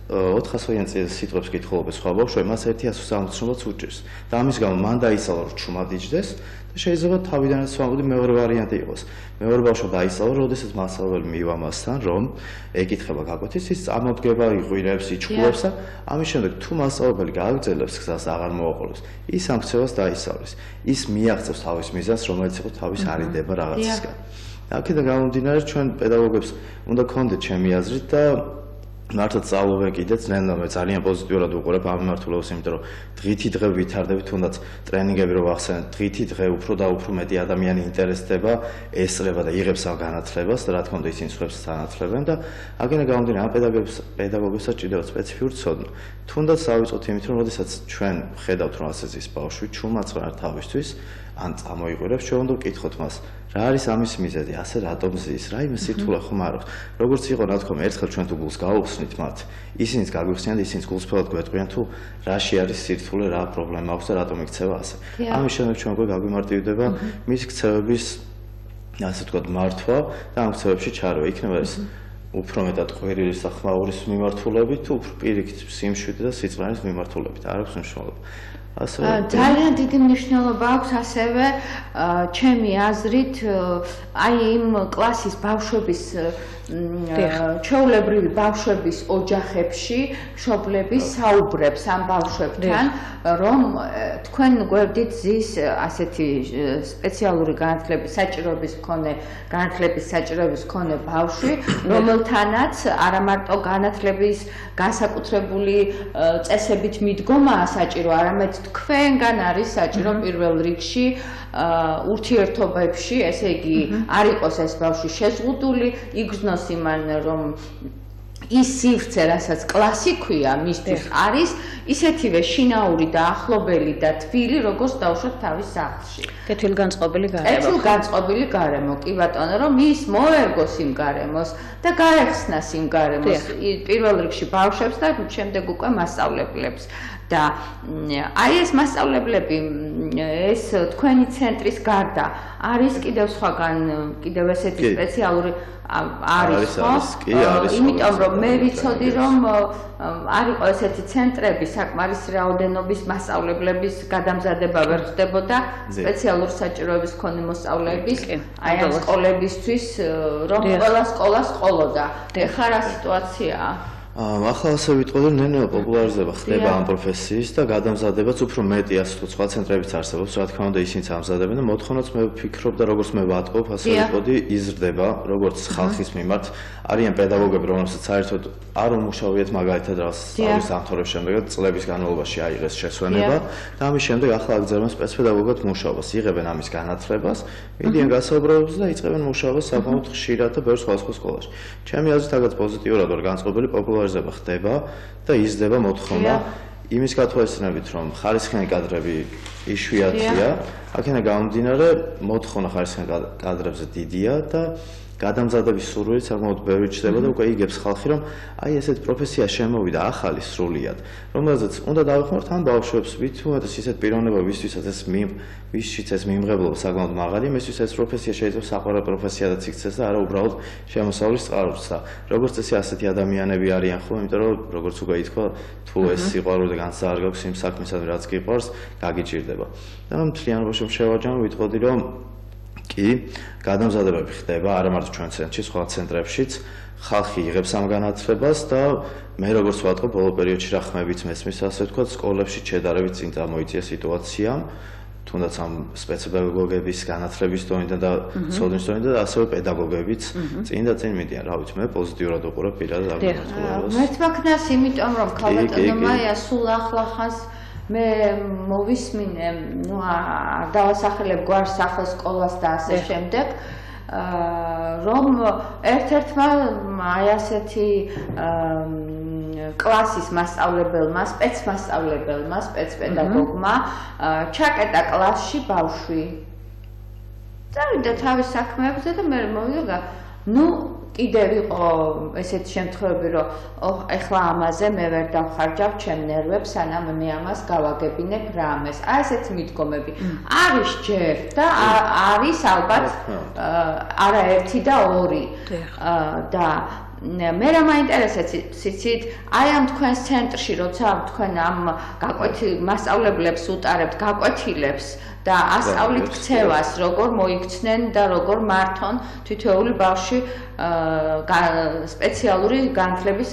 400 სიტყვებს კითხულობს სხვა ბავშვი, მას 160-ს უჭირს. და ამის გამო მან დაისალა რომ ჩუმად იჯდეს და შეიძლება თავიდანაც ვამბობდი მეორე ვარიანტი იყოს. მეორე ბავშვი დაისალა, როდესაც მასწავლებელი მივა მასთან, რომ ეკითხება გაკვეთილს, ის წამოდგება, იყვირებს, იჩქულებს და ამის შემდეგ თუ მასწავლებელი გააგრძელებს გზას აღარ მოაყოლებს, ის ამ ქცევას დაისწავლის. ის მიაღწევს თავის მიზანს, რომელიც იყო თავის არიდება რაღაცისგან. აქედან გამომდინარე, ჩვენ პედაგოგებს უნდა გქონდეთ ჩემი აზრით და მართლაც სწავლობენ კიდეც, ნელ-ნელა ძალიან პოზიტიურად ვუყურებ ამ მიმართულებას, იმიტომ რომ დღითი დღე ვითარდებით, თუნდაც ტრენინგები რო ვახსენეთ, დღითი დღე უფრო და უფრო მეტი ადამიანი ინტერესდება, ესწრება და იღებს ამ განათლებას და რა თქმა უნდა ისინი სხვებს თანათლებენ და აქედან გამომდინარე, ამ პედაგოგებსაც ჭირდება სპეციფიური ცოდნა. თუნდაც დავიწყოთ იმით, რომ როდესაც ჩვენ ხედავთ, რომ ასე ზის ბავშვი ჩუმაწყნარ თავისთვის, ან წამოიყვირებს, ჩვენ უნდა ვკითხოთ მას, რა არის ამის მიზეზი, ასე რატომ ზის, რაიმე სირთულე ხომ არ აქვს. როგორც იყო, რა თქმა უნდა, ერთხელ ჩვენ თუ გულს გავუხსნით მათ, ისინიც გაგვიხსნიან და ისინიც გულსფრად გვეტყვიან თუ რაში არის სირთულე, რა პრობლემა აქვს და რატომ იქცევა ასე. ამის შემდეგ ჩვენ უკვე გაგვიმარტივდება მის ქცევების, ასე ვთქვათ, მართვა და ამ ქცევებში ჩარევა. იქნება ეს უფრო მეტად ყვირილის და ხმაურის მიმართულებით, თუ უფრო პირიქით სიმშვიდე და სიწყნარის მიმართულებით. არ აქვს მნიშვნელობა. ძალიან დიდი მნიშვნელობა აქვს ასევე ჩემი აზრით აი იმ კლასის ბავშვების ჩვეულებრივი ბავშვების ოჯახებში მშობლები საუბრებს ამ ბავშვებთან რომ თქვენ გვერდით ზის ასეთი სპეციალური განათლების საჭიროების მქონე ბავშვი რომელთანაც არა მარტო განათლების განსაკუთრებული წესებით მიდგომაა საჭირო, არამედ თქვენგან არის საჭირო პირველ რიგში ურთიერთობებში, ესე იგი არ იყოს ეს ბავშვი შეზღუდული, იგრძნოს იმან რომ ის სივრცე, რასაც კლასი ქვია, მისთვის არის ისეთივე შინაური და ახლობელი და თბილი, როგორც დავუშვათ თავის სახლში. კეთილგანწყობილი გარემო. კეთილგანწყობილი გარემო, კი ბატონო, რომ ის მოერგოს იმ გარემოს და გაეხსნას იმ გარემოს პირველ რიგში ბავშვებს და შემდეგ უკვე მასწავლებლებს. და აი ეს მასწავლებლები ეს თქვენი ცენტრის გარდა არის კიდევ სხვაგან კიდევ ესეთი სპეციალური არის ხო? იმიტომ რომ მე ვიცოდი რომ არ იყო ესეთი ცენტრები საკმარისი რაოდენობის მასწავლებლების გადამზადება ვერ ხდებოდა სპეციალური საჭიროების მქონე მოსწავლეების აი ამ სკოლებისთვის რომ ყველა სკოლას ყოლოდა. ეხლა რა სიტუაციაა? ახლა ასე ვიტყოდი, ნენეო პოპულარიზება ხდება ამ პროფესიის და გადამზადებაც უფრო მეტი ასე თუ სხვა ცენტრებიც არსებობს, რა თქმა უნდა ისინიც ამზადებენ და მოთხოვნაც მე ვფიქრობ და როგორც მე ვატყობ, ასე ვიტყოდი, იზრდება, როგორც ხალხის მიმართ არიან პედაგოგები, რომლებსაც საერთოდ არ უმუშავიათ მაგალითად რაღაც სწავლის დამთავრების შემდეგ წლების განმავლობაში აიღეს შესვენება და ამის შემდეგ ახლა აგრძელებენ სპეცპედაგოგად მუშაობას, იღებენ ამის განათლებას, მიდიან გასაუბრებლებზე და იწყებენ მუშაობას საკმაოდ ხშირად და ბევრ სხვადასხვა სკოლაში. ჩემი აზრით აქაც პოზიტიურად ვარ განწყობილი პოპულარიზება ხდება და იზრდება მოთხოვნა იმის გათვალისწინებით, რომ ხარისხიანი კადრები იშვიათია, აქედან გამომდინარე მოთხოვნა ხარისხიან კადრებზე დიდია და გადამზადების სურვილი საკმაოდ ბევრი ჩდება და უკვე იგებს ხალხი, რომ აი ესეთ პროფესია შემოვიდა ახალი სრულიად, რომელზეც უნდა დავეხმაროთ ამ ბავშვებს, ვით უმეტეს ისეთ პიროვნება, ვისთვისაც ეს მიმღებლობა საკმაოდ მაღალი, მისთვის ეს პროფესია შეიძლება საყვარელ პროფესიადაც იქცეს და არა უბრალოდ შემოსავლის წყაროც და როგორც წესი ასეთი ადამიანები არიან ხოლმე, იმიტომ რომ როგორც უკვე ითქვა, თუ ეს სიყვარული და განცდა არ გაქვს იმ საქმისადმი, რაც გიყვარს, გაგიჭირდება. და მთლიანობაში შევაჯამო, ვიტყოდი, რომ კი, გადამზადებები ხდება, არა მარტო ჩვენ ცენტრში, სხვა ცენტრებშიც, ხალხი იღებს ამ განათლებას და მე როგორც ვატყობ, ბოლო პერიოდში რა ხმებით მესმის, ასე ვთქვათ, სკოლებში შედარებით წინ წამოიწია სიტუაცია, თუნდაც ამ სპეცპედაგოგების განათლების დონიდან და ცოდნის დონიდან და ასევე პედაგოგებიც წინ და წინ მიდიან. რა ვიცი, მე პოზიტიურად ვუყურებ პირადად ამ განათლებას. მერთმაქნას, იმიტომ რომ ქალბატონო მაია სულ ახლახანს მე მოვისმინე, ნუ არ დავასახელებ გვარს, სახეს, სკოლას და ასე შემდეგ, რომ ერთ-ერთმა აი ასეთი კლასის მასწავლებელმა, სპეცმასწავლებელმა, სპეცპედაგოგმა ჩაკეტა კლასში ბავშვი. წავიდა თავის საქმეებზე და მე მოვიდა, ნუ კიდევ იყო ესეთი შემთხვევები, რომ ეხლა ამაზე მე ვერ დავხარჯავ ჩემ ნერვებს, სანამ მე ამას გავაგებინებ რამეს. აი ესეთი მიდგომები არის ჯერ და არის ალბათ არა ერთი და ორი. და მე რა მაინტერესებს იცით, აი ამ თქვენს ცენტრში, როცა თქვენ ამ მასწავლებლებს უტარებთ, გაკვეთილებს და ასწავლით ქცევას, როგორ მოიქცნენ და როგორ მართონ თითოეული ბავშვი სპეციალური განათლების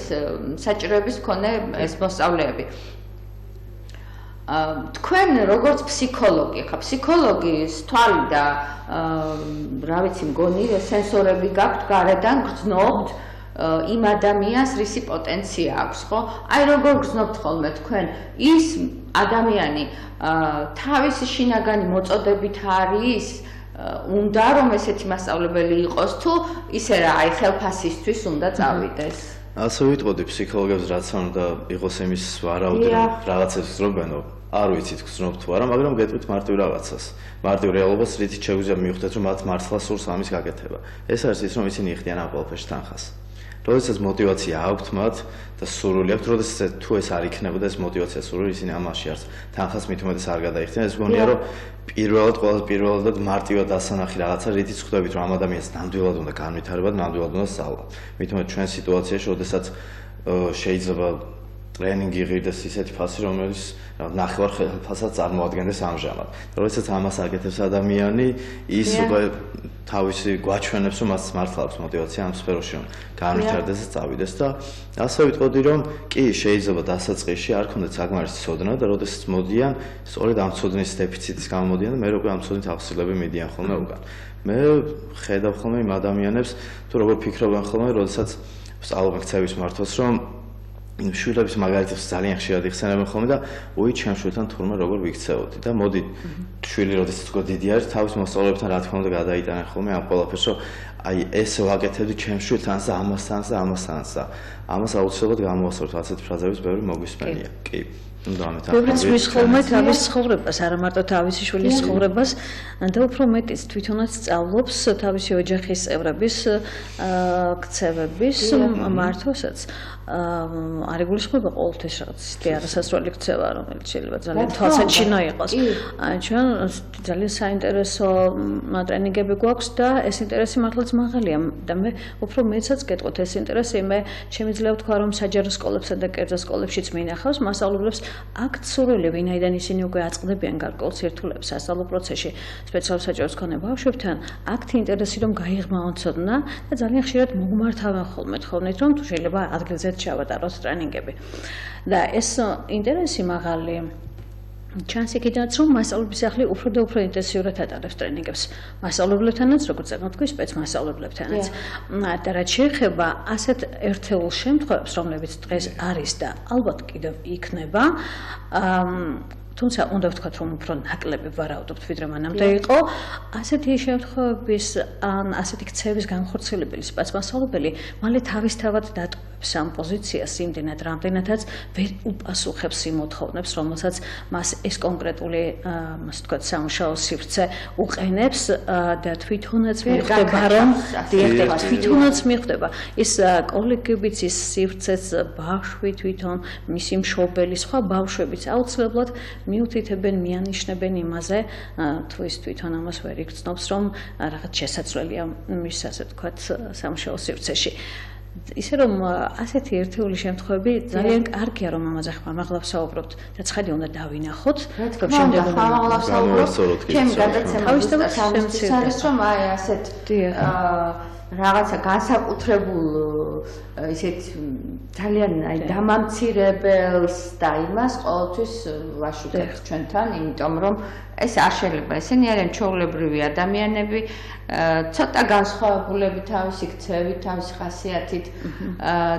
საჭიროების მქონე ეს მოსწავლეები. თქვენ როგორც ფსიქოლოგი, ხა ფსიქოლოგის თვალი და რა ვიცი, მგონი სენსორები გაქვთ გარედან გრძნობთ იმ ადამიანს რისი პოტენცია აქვს, ხო? აი როგორ გრძნობთ ხოლმე თქვენ ის ადამიანი თავისი შინაგანი მოწოდებით არის უნდა რომ ესეთი მასწავლებელი იყოს თუ ისე რა აი ხელფასისთვის უნდა წავიდეს. ასე ვიტყოდი ფსიქოლოგებს რაც უნდა იყოს იმის ვარაუდი რაღაცებს გრძნობენო. არ ვიცით გრძნობ თუ არა, მაგრამ გეტყვით მარტივ რაღაცას. მარტივ რეალობას რითიც შეგვიძლია მივხვდეთ რომ მათ მართლა სურს ამის გაკეთება. ეს არის ის რომ ისინი იხდიან ამ ყველაფერში თანხას. როდესაც мотивация აქვთ მათ და სურვილი აქვთ, როდესაც თუ ეს არ იქნებოდა ეს мотивация სურვილი, ისინი ამაში არც თანხას მით უმეტეს არ გადაიხდიან. ეს მგონია რომ პირველად მარტივად დასანახი რაღაცა, რითიც ხვდებით რომ ამ ადამიანს ნამდვილად უნდა განვითარება და ნამდვილად უნდა სწავლა. მით უმეტეს ჩვენ სიტუაციაში, როდესაც შეიძლება ტრენინგი იღირდეს ისეთი ფასი, რომელიც ნახევარ ფასაც წარმოადგენდეს ამჟამად. როდესაც ამას აკეთებს ადამიანი, ის უკვე თავისი გვაჩვენებს, რომ მას მართლა აქვს мотивация ამ სფეროში, რომ განვითარდეს და წავიდეს და ასე ვიტყოდი, რომ კი შეიძლება დასაწყისში არ ქონდეთ საკმარისი ცოდნა და როდესაც მოდიან, სწორედ ამ ცოდნის დეფიციტის გამო მოდიან და მე უკვე ამ ცოდნით ახსილები მიდიან ხოლმე უკან. მე ხედავ ხოლმე იმ ადამიანებს, თუ როგორ ფიქრობენ ხოლმე, როდესაც სწავლობენ ქცევის მართვას, რომ შვილების მაგალითებს ძალიან ხშირად იხსენებენ ხოლმე და უი ჩემ შვილთან თურმე როგორ ვიქცეოდი და მოდი შვილი როდესაც უკვე დიდი არის თავის მოსწავლეებთან რა თქმა უნდა გადაიტანენ ხოლმე ამ ყველაფერს რომ აი ეს ვაკეთებდი ჩემ შვილთანს და ამასთანს და ამასთანს და ამას აუცილებლად გამოვასწოროთ ასეთი ფრაზების ბევრი მოგვისმენია კი ბევრს მისხოვმე თავის ცხოვრებას, არა მარტო თავისი შვილის ცხოვრებას, და უფრო მეტიც თვითონაც სწავლობს თავისი ოჯახის წევრების ქცევების მართვასაც. არ იგულისხმება ყოველთვის რაღაც ისეთი არასასრული ქცევა, რომელიც შეიძლება ძალიან თვალსაჩინო იყოს. ჩვენ ძალიან საინტერესო ტრენინგები გვაქვს და ეს ინტერესი მართლაც მაღალია და მე უფრო მეცაც გეტყვით ეს ინტერესი, მე შემიძლია ვთქვა რომ საჯარო სკოლებსა და კერძო სკოლებშიც მინახავს მასწავლებლებს აქ სურვილი, ვინაიდან ისინი უკვე აწყდებიან გარკვეულ სირთულეებს სასწავლო პროცესში, სპეციალურ საჭიროებს მქონე ბავშვებთან, აქ ინტერესი რომ გაიღმაონ ცოდნა და ძალიან ხშირად მოგმართავენ ხოლმე თხოვნით, რომ თუ შეიძლება ადგილზეც ჩავატაროთ ტრენინგები. და ეს ინტერესი მაღალი ჩანს იქიდანაც, რომ მასწავლებლების სახლი უფრო და უფრო ინტენსიურად ატარებს ტრენინგებს მასწავლებლებთანაც, როგორც წეგნოთქვი, სპეცმასწავლებლებთანაც. და რაც შეეხება ასეთ ერთეულ შემთხვევებს, რომლებიც დღეს არის და ალბათ კიდევ იქნება, თუმცა უნდა ვთქვათ, რომ უფრო ნაკლები ვარაუდობთ, ვიდრე მანამდე იყო, ასეთი შემთხვევების ან ასეთი ქცევის განხორციელებელი სპეცმასწავლებელი მალე თავისთავად დატოვებს ამ პოზიციას იმდენად, რამდენადაც ვერ უპასუხებს იმ მოთხოვნებს, რომელსაც მას ეს კონკრეტული, ასე ვთქვათ, სამუშაო სივრცე უყენებს და თვითონაც მიხვდება, რომ თვითონაც მიხვდება ის კოლექტივიც, ის სივრცეც, ბავშვი თვითონ, მისი მშობელი, სხვა ბავშვებიც აუცილებლად მიუთითებენ, მიანიშნებენ იმაზე, თუ ის თვითონ ამას ვერ იგრძნობს, რომ რაღაც შესაძლებელია მის, ასე ვთქვათ, სამუშაო სივრცეში. ისე რომ ასეთი ერთეული შემთხვევები ძალიან კარგია რომ ამაზე ხმამაღლა ვსაუბრობთ და ცხადი უნდა დავინახოთ. რა თქმა უნდა, ხმამაღლა ვსაუბრობთ. ჩემი გადაცემის არის რომ აი ასეთ რაღაცა განსაკუთრებულ ისეთ ძალიან აი დამამცირებელს და იმას ყოველთვის ვაშუქებთ ჩვენთან, იმიტომ რომ ეს არ შეიძლება. ესენი არიან ჩვეულებრივი ადამიანები, ცოტა განსხვავებულები თავისი ქცევით, თავისი ხასიათით,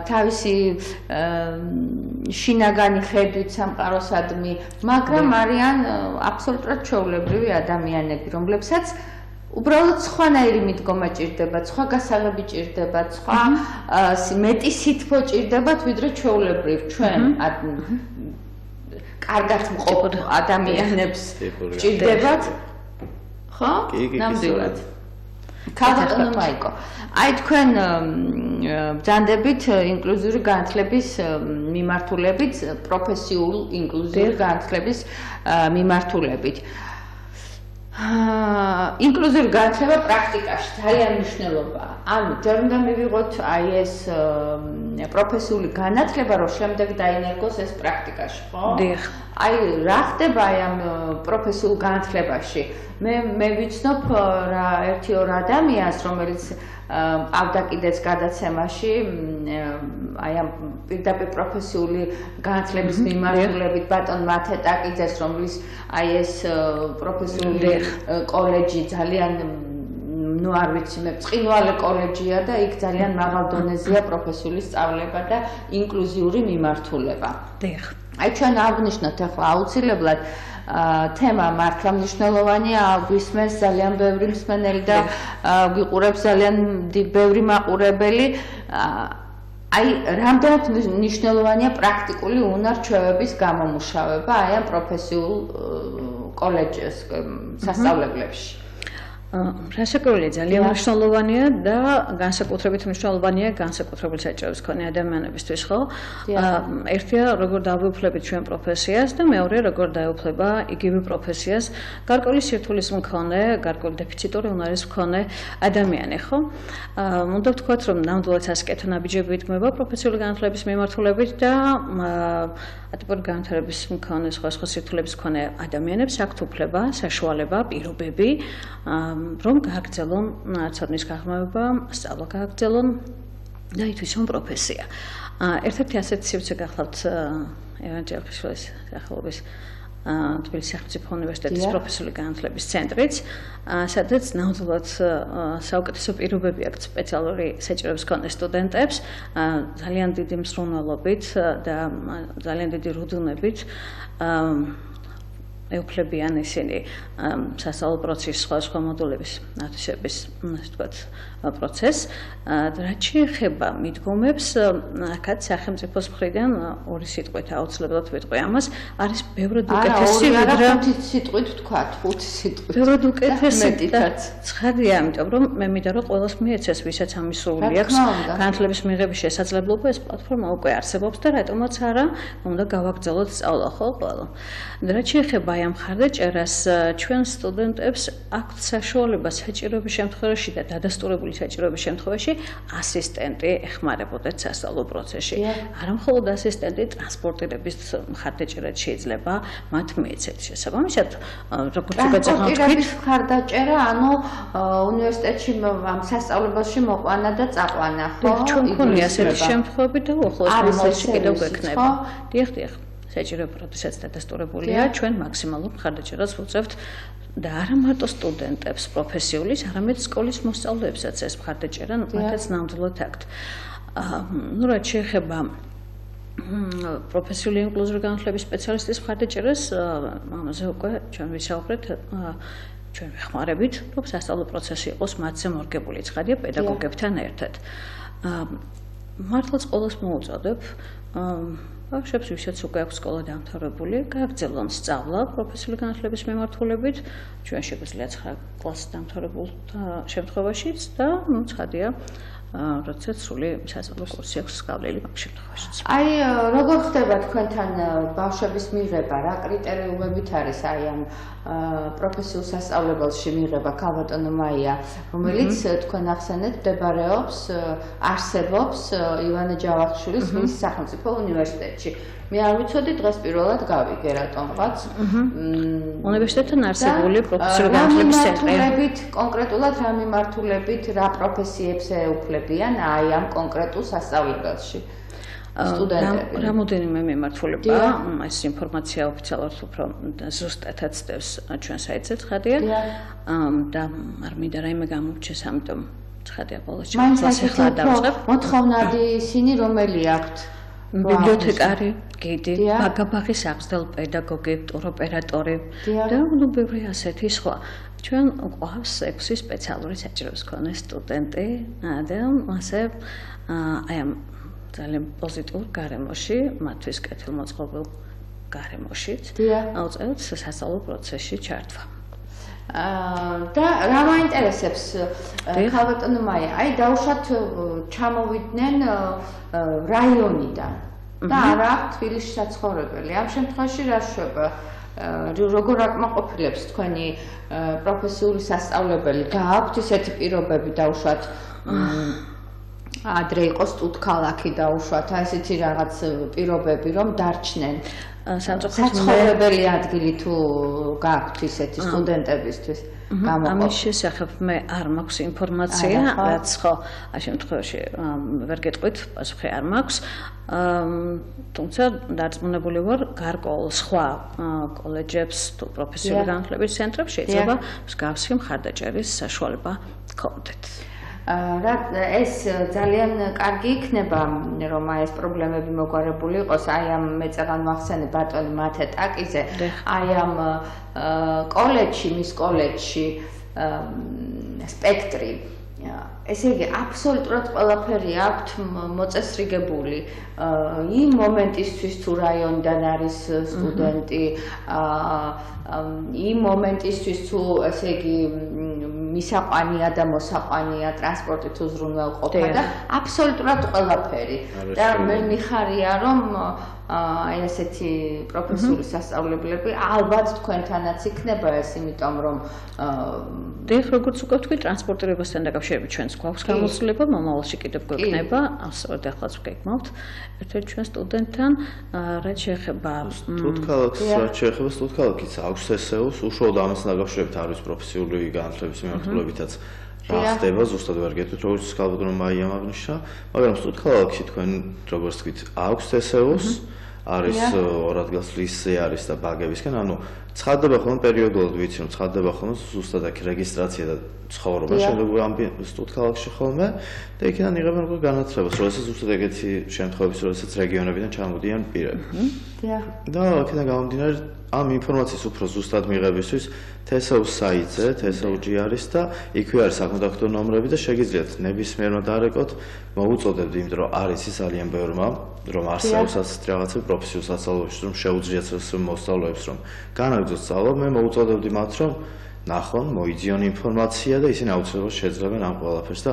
თავისი შინაგანი ხედვით სამყაროსადმი, მაგრამ არიან აბსოლუტურად ჩვეულებრივი ადამიანები, რომლებსაც უბრალოდ სხვანაირი მიდგომა ჭირდებათ, სხვა გასაღები ჭირდებათ, სხვა მეტი სითბო ჭირდებათ, ვიდრე ჩვეულებრივ ჩვენ კარგად მყოფ ადამიანებს ჭირდებათ. ხო? ნამდვილად. ქალბატონო მაიკო, აი თქვენ ბრძანდებით ინკლუზიური განათლების მიმართულებით, პროფესიულ ინკლუზიური განათლების მიმართულებით. ინკლუზიური განათლება პრაქტიკაში ძალიან მნიშვნელოვანია. ანუ ჯერ უნდა მივიღოთ აი ეს პროფესიული განათლება, რომ შემდეგ დაინერგოს ეს პრაქტიკაში, ხო? დიახ. აი რა ხდება აი ამ პროფესიულ განათლებაში? მე ვიცნობ რა 1-2 ადამიანს, რომელიც ყავდა კიდეც გადაცემაში აი ამ პირდაპირ პროფესიული განათლების მიმართულებით ბატონ მათეტაკიძეს, რომლის აი ეს პროფესიული კოლეჯი ძალიან ну არ ვიცი მე წყინვალე კოლეჯია და იქ ძალიან მაღალ დონეზეა პროფესიული სწავლება და ინკლუზიური მიმართულება. დიახ. აი ჩვენ აღვნიშნოთ ახლა აუცილებლად თემა მართლა მნიშვნელოვანია, გვისმენს ძალიან ბევრი მსმენელი და გვიყურებს ძალიან ბევრი მაყურებელი. აი რამდენად მნიშვნელოვანია პრაქტიკული უნარ-ჩვევების გამომუშავება აი ამ პროფესიულ კოლეჯის სასწავლებლებში. რასაკვირველია ძალიან მნიშვნელოვანია და განსაკუთრებით მნიშვნელოვანია განსაკუთრებული საჭიროების მქონე ადამიანებისთვის, ხო? ერთია როგორ დავეუფლებით ჩვენ პროფესიას და მეორე როგორ დაეუფლება იგივე პროფესიას გარკვეული სირთულის მქონე, გარკვეული დეფიციტური უნარის მქონე ადამიანი, ხო? უნდა ვთქვათ, რომ ნამდვილად ასკეთო ნაბიჯები იდგმება პროფესიული განათლების მიმართულებით და ატიპური განათლების მქონე სხვა სირთულების მქონე ადამიანებს აქვთ უფლება, საშუალება, პირობები რომ გააგრძელონ ცოდნის გაღრმავება, სწავლა გააგრძელონ და ითვისონ პროფესია. ერთ-ერთი ასეთი სივრცე გახლავთ ევანჯელიშვილის სახელობის თბილისის სახელმწიფო უნივერსიტეტის პროფესიული განათლების ცენტრიც, სადაც ნამდვილად საუკეთესო პირობები აქვს სპეციალური საჭიროების მქონე სტუდენტებს, ძალიან დიდი მსრუნველობით და ძალიან დიდი რუდუნებით ეუფლებიან ისინი სასწავლო პროცესის სხვადასხვა მოდულების ათვისების, ასე ვთქვათ, პროცესს. რაც შეეხება მიდგომებს, აქაც სახელმწიფოს მხრიდან ორი სიტყვით აუცილებლად ვიტყვი ამას, არის ბევრად უკეთესი, ვიდრე 5 სიტყვით ვთქვათ, 5 სიტყვით. ბევრად უკეთესი მეტითაც. ცხადია, იმიტომ რომ მე მინდა რომ ყველას მიეცეს, ვისაც ამის სურვილი აქვს, განათლების მიღების შესაძლებლობა, ეს პლატფორმა უკვე არსებობს და რატომაც არა, უნდა გავაგრძელოთ სწავლა, ხო, ყველა. რაც შეეხება ამ მხარდაჭერას, ჩვენ სტუდენტებს აქვთ საშუალება საჭიროების შემთხვევაში და დადასტურებული საჭიროების შემთხვევაში ასისტენტი ეხმარებოდეთ სასწავლო პროცესში. არა მხოლოდ ასისტენტი, ტრანსპორტირების მხარდაჭერაც შეიძლება მათ მიეცეთ. შესაბამისად, როგორც ტრანსპორტირების მხარდაჭერა, ანუ უნივერსიტეტში ამ სასწავლებელში მოყვანა და წაყვანა, ხო? ჩვენ მქონია ასეთი შემთხვევები და უახლოეს მომავალში კიდევ გვექნება. დიახ. საჭიროება, როდესაც დადასტურებულია, ჩვენ მაქსიმალურ მხარდაჭერას ვუწევთ და არა მარტო სტუდენტებს, პროფესიულის, არამედ სკოლის მოსწავლეებსაც ეს მხარდაჭერა, მათაც ნამდვილად აქვთ. რაც შეეხება პროფესიული ინკლუზიური განათლების სპეციალისტის მხარდაჭერას, ამაზე უკვე ჩვენ ვისაუბრეთ, ჩვენ ვეხმარებით, რომ სასწავლო პროცესი იყოს მათზე მორგებული, ცხადია პედაგოგებთან ერთად. მართლაც ყოველს მოუწოდებ ბავშვებს, ვისაც უკვე აქვს სკოლა დამთავრებული, გააგრძელონ სწავლა პროფესიული განათლების მიმართულებით, ჩვენ შეგვიძლია 9 კლასს დამთავრებულ შემთხვევაშიც და ცხადია, როდესაც სრული სასწავლო კურსი აქვს გავლილი მაგ შემთხვევაშიც. აი, როგორ ხდება თქვენთან ბავშვების მიღება, რა კრიტერიუმებით არის აი ამ პროფესიულ სასწავლებელში მიღება, ქალბატონო მაია, რომელიც თქვენ ახსენეთ, მდებარეობს, არსებობს ივანე ჯავახიშვილის სახელმწიფო უნივერსიტეტში. მე არ ვიცოდი, დღეს პირველად გავიგე რატომღაც. უნივერსიტეტთან არსებული პროფესიული განათლების ცენტრი. კონკრეტულად რა მიმართულებით, რა პროფესიებს ეუფლებიან აი ამ კონკრეტულ სასწავლებელში? სტუდენტები. რამოდენიმე მიმართულება, ეს ინფორმაცია ოფიციალურად უფრო ზუსტადაც დევს ჩვენ საიტზე, ცხადია. და არ მინდა რაიმე გამორჩეს, ამიტომ ცხადია ბოლოს ჩემს ახლა დავწყებ. მოთხოვნადი ისინი რომელი აქვთ? ბიბლიოთეკარი, გიდი, ბაგაბაღის აღზრდელ პედაგოგი, ტუროპერატორი და ნუ ბევრი ასეთი სხვა. ჩვენ გვყავს 6 სპეციალური საჭიროების მქონე სტუდენტი და ასე აი ამ ძალიან პოზიტიურ გარემოში, მათთვის კეთილმოწყობილ გარემოშიც აუწევთ სასწავლო პროცესში ჩართვა. და რა მაინტერესებს ქალბატონო მაია, აი დაუშვათ ჩამოვიდნენ რაიონიდან და არა აქვს თბილისში საცხოვრებელი. ამ შემთხვევაში რა შვება? როგორ აკმაყოფილებს თქვენი პროფესიული სასწავლებელი? გააქვთ ისეთი პირობები დაუშვათ ადრე იყოს სტუდქალაქი დაუშვათ, აი ესეთი რაღაც პირობები რომ დარჩნენ. საცხოვრებელი ადგილი თუ გააქვთ ისეთი სტუდენტებისთვის? ამის შესახებ მე არ მაქვს ინფორმაცია, რაც ხო ამ შემთხვევაში ვერ გეტყვით, პასუხი არ მაქვს. თუმცა დარწმუნებული ვარ, გარკვეულ სხვა კოლეჯებს თუ პროფესიული განათლების ცენტრებს შეიძლება მსგავსი მხარდაჭერის საშუალება გქონდეთ. ეს ძალიან კარგი იქნება, რომ აი ეს პრობლემები მოგვარებული იყოს, აი ამ მეწევან მახსენე ბატონი მათე ტაკიზე, აი ამ კოლეჯში, მის კოლეჯში სპექტრი. ესე იგი, აბსოლუტურად ყველაფერი აქვთ მოწესრიგებული. იმ მომენტისთვის თუ რაიონიდან არის სტუდენტი, იმ მომენტისთვის თუ ესე იგი მისაყვანია და მოსაყვანია, ტრანსპორტით უზრუნველყოფა და აბსოლუტურად ყველაფერი. და მე მიხარია, რომ აი ესეთი პროფესიული სასწავლებლები ალბათ თქვენთანაც იქნება ეს, იმიტომ რომ დიახ, როგორც უკვე ვთქვი, ტრანსპორტირებასთან დაკავშირებით ჩვენს გვაქვს გამოცდილება, მომავალში კიდევ გვექნება, ასწორედ ახლაც ვგეგმავთ ერთ-ერთ ჩვენ სტუდენტთან, რაც შეეხება სტუდქალაქიც აქვს SEO-ს, უშუალოდ ამასთან დაკავშირებით არის პროფესიული განათლების მიმართულებითაც რა ხდება, ზუსტად ვერ გეტყვით, როგორც ქალბატონო მაიამ აღნიშნა, მაგრამ სტუდქალაქში თქვენ როგორც თქვით, აქვს SEO-ს, არის ორ ადგილს ლისზე არის და ბაგებისგან, ანუ ცხადდება ხოლმე პერიოდულად ვიცი რომ ცხადდება ხოლმე ზუსტად აქ რეგისტრაცია და ცხოვრობა შემდეგ ამ სტუდ ქალაქში ხოლმე და იქიდან იღებენ უკვე განათლებას, როდესაც ზუსტად ეგეთი შემთხვევების, როდესაც რეგიონებიდან ჩამოდიან პირები. და აქედან გამომდინარე ამ ინფორმაციის უფრო ზუსტად მიღებისთვის TSO საიტზე, TSO-ი არის და იქვე არის საკონტაქტო ნომრები და შეგიძლიათ ნებისმიერმა დარეკოთ, მოუწოდებთ, იმიტომ რომ არის ის ძალიან ბევრმა, რომ არსებობს რაღაცა პროფესიულ სასწავლებლებში, რომ შეუძლიათ მოსწავლეებს, რომ განაგრძოთ სწავლა, მე მოუწოდებდი მათ, რომ ნახონ, მოიძიონ ინფორმაცია და ისინი აუცილებლად შეძლებენ ამ ყველაფერს და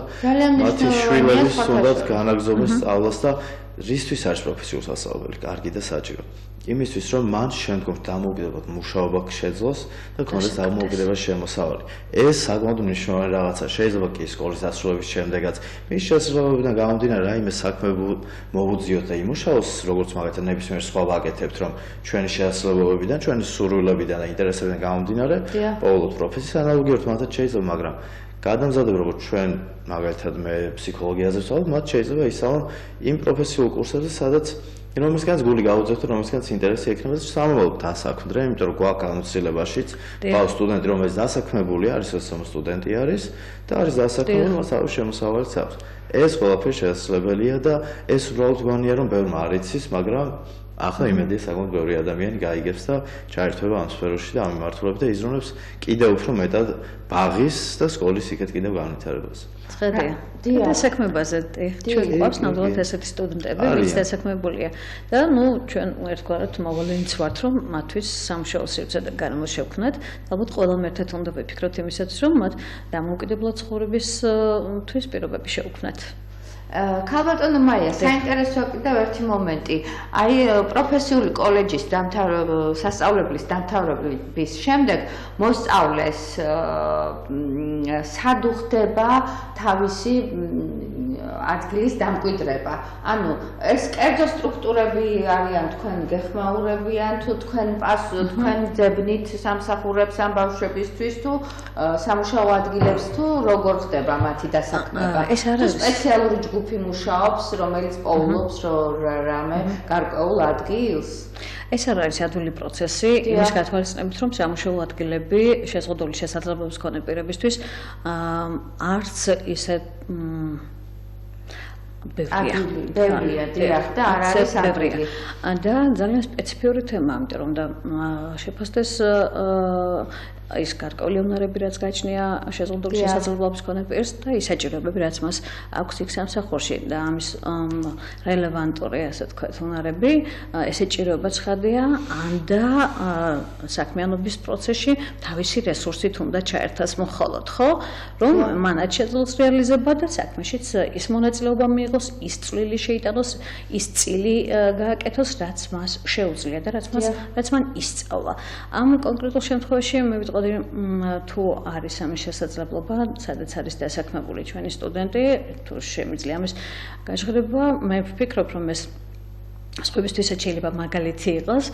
მათი შვილები სულაც განაგრძობენ სწავლას და რისთვის არის პროფესიულ სასწავლებელი, კარგი და საჭირო. იმისთვის, რომ მან შემდგომ დამოუკიდებლად მუშაობა შეძლოს და კონდეს დამოუკიდებლად შემოსავალი. ეს საკმაოდ მნიშვნელოვანი რაღაცა. შეიძლება კი სკოლის დასრულების შემდეგაც მის შესაძლებლობებიდან გამომდინარე რაიმე საქმე მოუძიოთ და იმუშაოს, როგორც მაგალითად ნებისმიერ სხვა ვაკეთებთ, რომ ჩვენი შესაძლებლობებიდან, ჩვენი სურვილებიდან და ინტერესებიდან გამომდინარე პოულობთ პროფესიის ანალოგიურად მათაც შეიძლება, მაგრამ გადამზადებ როგორც ჩვენ მაგალითად მე ფსიქოლოგიაზე ვსწავლობ, მათ შეიძლება ისწავლონ იმ პროფესიულ კურსებზე, სადაც რომელსაც გული გაუძევთ, რომელსაც ინტერესი ექნება და სამომავლოდ დასაქმდრე, იმიტომ რომ გვაქვს განათლებაშიც ყავს სტუდენტი, რომელიც დასაქმებული არის, ესეც სტუდენტი არის და არის დასაქმებული, მას აქვს შემოსავალიც აქვს. ეს ყველაფერი შესაძლებელია და ეს უბრალოდ გონია რომ ბევრმა არ იცის, მაგრამ ახლა იმედია საკმაოდ ბევრი ადამიანი გაიგებს და ჩაერთვება ამ სფეროში და ამ მიმართულებით და იზრუნებს კიდევ უფრო მეტად ბაღის და სკოლის იქეთ კიდევ განვითარებას. ხედია. დასაქმებაზე ჩვენ გვყავს ნამდვილად ესეთი სტუდენტები, ვინც დასაქმებულია და ჩვენ ერთგვარად მოვალენიც ვართ, რომ მათთვის სამუშაო სივრცე განმოშევქნათ. ალბათ ყველამ ერთად უნდა ვიფიქროთ იმისათვის, რომ მათ დამოუკიდებლად ცხოვრებისთვის პირობები შევქმნათ. ქალბატონო მაია, საინტერესოა კიდევ ერთი მომენტი. აი პროფესიული კოლეჯის სასწავლებლის დამთავრების შემდეგ მოსწავლეს სად უხდება თავისი ადგილის დამკვიდრება. ანუ ეს კერძო სტრუქტურები არიან თქვენ გეხმაურებიან თუ თქვენ ძებნით სამსახურებს ამ ბავშვებისთვის თუ სამუშაო ადგილებს თუ როგორ ხდება მათი დასაქმება? ეს არის სპეციალური ჯგუფი მუშაობს, რომელიც პოულობს რამე გარკვეულ ადგილს. ეს არ არის ადვილი პროცესი, იმის გათვალისწინებით, რომ სამუშაო ადგილები შეზღუდული შესაძლებლობის მქონე პირებისთვის არც ისე ბევრია, დიახ, და არ არის ადვილი. და ძალიან სპეციფიური თემაა, იმიტომ რომ და შეფასდეს ის გარკვეული უნარები, რაც გაჩნია შეზღუდული შესაძლებლობის მქონე პირს და ის საჭიროებები, რაც მას აქვს იქ სამსახურში და ამის რელევანტური, ასე ვთქვათ, უნარები, ესე ჭიროება ცხადია, და საქმიანობის პროცესში თავისი რესურსით უნდა ჩაერთას მხოლოდ, ხო? რომ მანაც შეძლოს რეალიზება და საქმეშიც ის მონაწილეობა მიიღოს, ის წვლილი შეიტანოს, ის წილი გააკეთოს, რაც მას შეუძლია და რაც მან ისწავლა. ამ კონკრეტულ შემთხვევაში მე ვიტყოდი თუ არის ამის შესაძლებლობა, სადაც არის დასაქმებული ჩვენი სტუდენტი, თუ შემიძლია ამის გაჟღერება, მე ვფიქრობ, რომ ეს სხვებისთვისაც შეიძლება მაგალითი იყოს,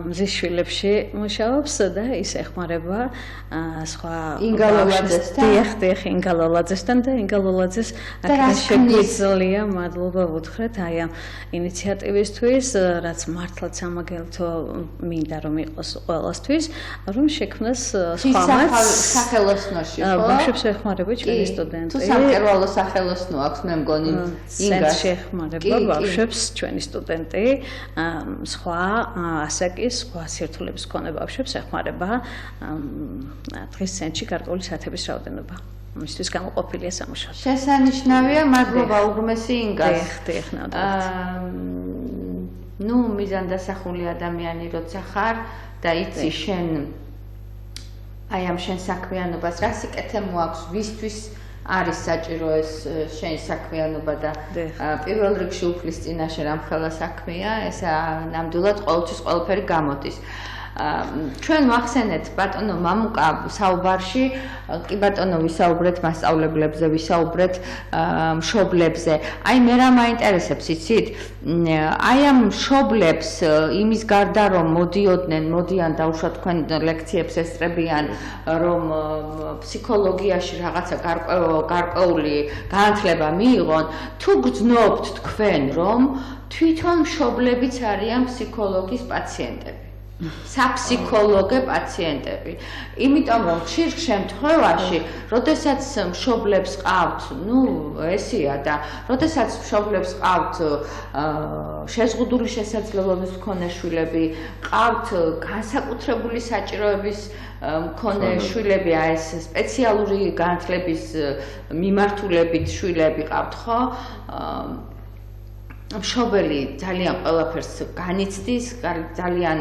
მზის შვილებში მუშაობს და ის ეხმარება სხვა ინგალოლაძესთან. დიახ, ინგალოლაძესთან და ინგალოლაძეს აქ შეგვიძლია მადლობა ვუთხრეთ აი ამ ინიციატივისთვის, რაც მართლაც ამაგელთო მინდა რომ იყოს ყველასთვის, რომ შექმნას სხვამაც სახელოსნოში, ხო? ბავშვებს ეხმარება ჩვენი სტუდენტი. თუ სამკერვალო სახელოსნო აქვს, მე მგონი ინგას შეეხმარება ბავშვებს ჩვენი სტუდენტი. სხვა ასაკის, სხვა სირთულების მქონე ბავშვებს ეხმარება დღის ცენტრში გარკვეული საათების რაოდენობა. მისთვის გამოყოფილია სამუშაო. შესანიშნავია, მადლობა უღმესი ინგას. დიახ, ნამდვილად. მიზანდასახული ადამიანი როცა ხარ და იცი შენ აი ამ შენ საქმიანობას რა სიკეთე მოაქვს, ვისთვის არის საჭირო ეს შენი საქმიანობა და პირველ რიგში უფლის წინაშე რამხელა საქმეა, ეს ნამდვილად ყოველთვის ყველაფერი გამოდის. ჩვენ ვახსენეთ ბატონო მამუკა საუბარში, კი ბატონო ვისაუბრეთ მასწავლებლებზე, ვისაუბრეთ მშობლებზე. აი მე რა მაინტერესებს იცით? აი ამ მშობლებს იმის გარდა რომ მოდიან დაუშვათ თქვენ ლექციებს ესწრებიან, რომ ფსიქოლოგიაში რაღაცა გარკვეული განათლება მიიღონ, თუ გძნობთ თქვენ რომ თვითონ მშობლებიც არიან ფსიქოლოგის პაციენტები. საფსიქოლოგე პაციენტები. იმიტომ რომ ხშირ შემთხვევაში, როდესაც მშობლებს ყავთ, ესია და როდესაც მშობლებს ყავთ შეზღუდული შესაძლებლობის მქონე შვილები, ყავთ განსაკუთრებული საჭიროების მქონე შვილები, ეს სპეციალური განათლების მიმართულებით შვილები ყავთ, ხო? მშობელი ძალიან ყველაფერს განიცდის, ძალიან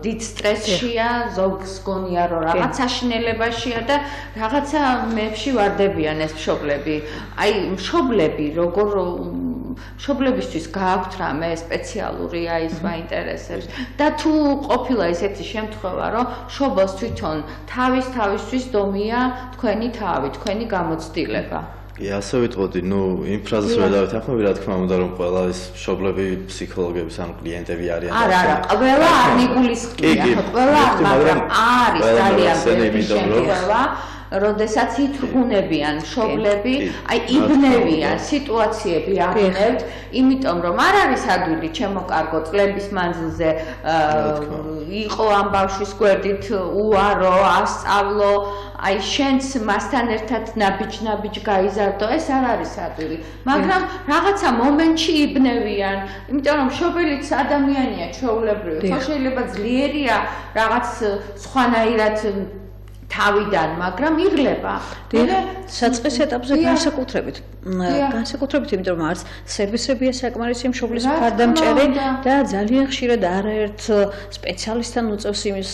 დიდ სტრესშია, ზოგს გონია რომ რაღაც აშინელებაშია და რაღაცა მებში ვარდებიან ეს მშობლები. აი მშობლები მშობლებისთვის გააქვთ რამე სპეციალური აი ეს მაინტერესებს და თუ ყოფილა ესეთი შემთხვევა რომ მშობელს თვითონ თავისთვის დომია თქვენი თავი, თქვენი გამოწვდილება. ასე ვიტყოდი, იმ ფრაზას ვერ დავეთანხმები, რა თქმა უნდა, რომ ყველა ეს მშობლები ფსიქოლოგების ან კლიენტები არიან. არა, ყველა არ მიგულისხმია, ყველა არ, მაგრამ არის ძალიან ბევრი შემთხვევა, როდესაც ითრგუნებიან მშობლები, აი იბნევიან სიტუაციები აღნებთ, იმიტომ რომ არ არის ადვილი ჩემო კარგო წლების მანძილზე იყო ამ ბავშვის გვერდით უარო, ასწავლო, აი შენც მასთან ერთად ნაბიჯ გაიზარდო, ეს არ არის ადვილი, მაგრამ რაღაცა მომენტში იბნევიან, იმიტომ რომ მშობელიც ადამიანია ჩვეულებრივი, ხო შეიძლება ძლიერია რაღაც სხვანაირად თავიდან, მაგრამ იღლება. საწყის ეტაპზე განსაკუთრებით, იმიტომ რომ არც სერვისებია საკმარისი მშობლის მხარდამჭერი და ძალიან ხშირად არაერთ სპეციალისტთან უწევს იმის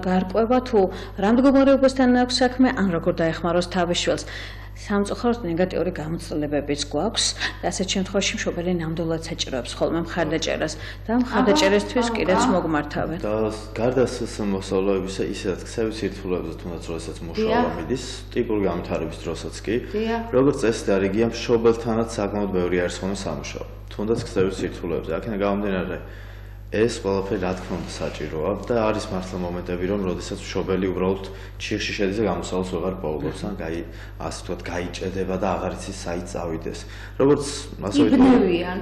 გარკვევა თუ რა მდგომარეობასთან აქვს საქმე, ან როგორ დაეხმაროს თავის შვილს. სამწუხაროდ ნეგატიური გამოწვლებებიც გვაქვს და ასეთ შემთხვევაში მშობელი ნამდვილად საჭიროებს ხოლმე მხარდაჭერას და მხარდაჭერისთვის კიდეც მოგმართავენ. და გარდა მოსწავლეებისა, ისედაც ქსევის სირთულეებზე თუნდაც როდესაც მუშაობა მიდის, ტიპური განვითარების დროსაც კი, როგორც წესი და რიგია მშობელთანაც საკმაოდ ბევრი არის ხოლმე სამუშაო. თუნდაც ქსევის სირთულეებზე, აქედან გამომდინარე ეს ყველაფერი რა თქმა უნდა საჭიროა და არის მართლა მომენტები რომ როდესაც მშობელი უბრალოდ ჩიხში შედის და გამოსავალს ვეღარ პოულობს ან ასე ვთქვათ გაიჭედება და აღარ იცის საით წავიდეს. როგორც ასე იბნევიან,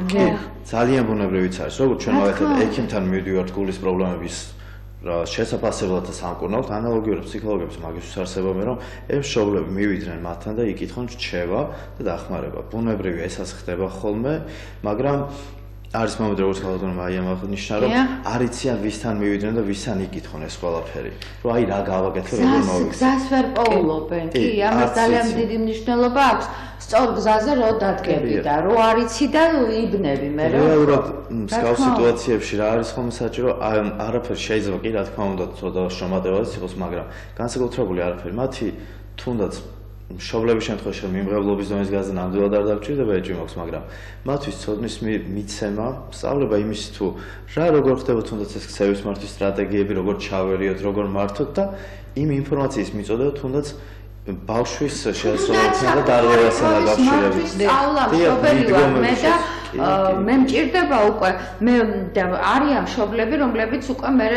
ძალიან ბუნებრივიც არის, როგორც ჩვენ მაგალითად ექიმთან მივდივართ გულის პრობლემების შესაფასებლად და სამკურნალოდ ანალოგიურად ფსიქოლოგებს მაგისთვის არსებობენ რომ მშობლები მივიდნენ მათთან და იკითხონ რჩევა და დახმარება. ბუნებრივი ესაც ხდება ხოლმე, მაგრამ არის მომენტი როგორც ხალხმა მაიამ აღნიშნა რომ არ იციან ვისთან მივიდნენ და ვისთან იკითხონ ეს ყველაფერი. რომ აი რა გავაკეთე როგორ მოვიქცე. გზას ვერ პოულობენ. კი, ამას ძალიან დიდი მნიშვნელობა აქვს. სწორ გზაზე რო დადგები და რო არ იცი და იბნევი მე რომ რეალურად მსგავს სიტუაციებში რა არის ხოლმე საჭირო, არაფერი შეიძლება კი რა თქმა უნდა ცოტა შრომატევადაც იყოს, მაგრამ განსაკუთრებული არაფერი. მათი თუნდაც მშობლების შემთხვევაში რომ მიმღებლობის დონის გაზა ნამდვილად არ დაგჭირდება ეჭვი მაქვს, მაგრამ მათთვის ცოდნის მიცემა, სწავლება იმის თუ რა როგორ ხდება თუნდაც ეს ქსევის მართვის სტრატეგიები, როგორ ჩავერიოთ, როგორ მართოთ და იმ ინფორმაციის მიწოდება თუნდაც ბავშვის შესაძლებლობასთან და დარღვევასთან დაკავშირებით. სწავლა მშობელი ვარ მე და მე მჭირდება უკვე მე არიან მშობლები რომლებიც უკვე მე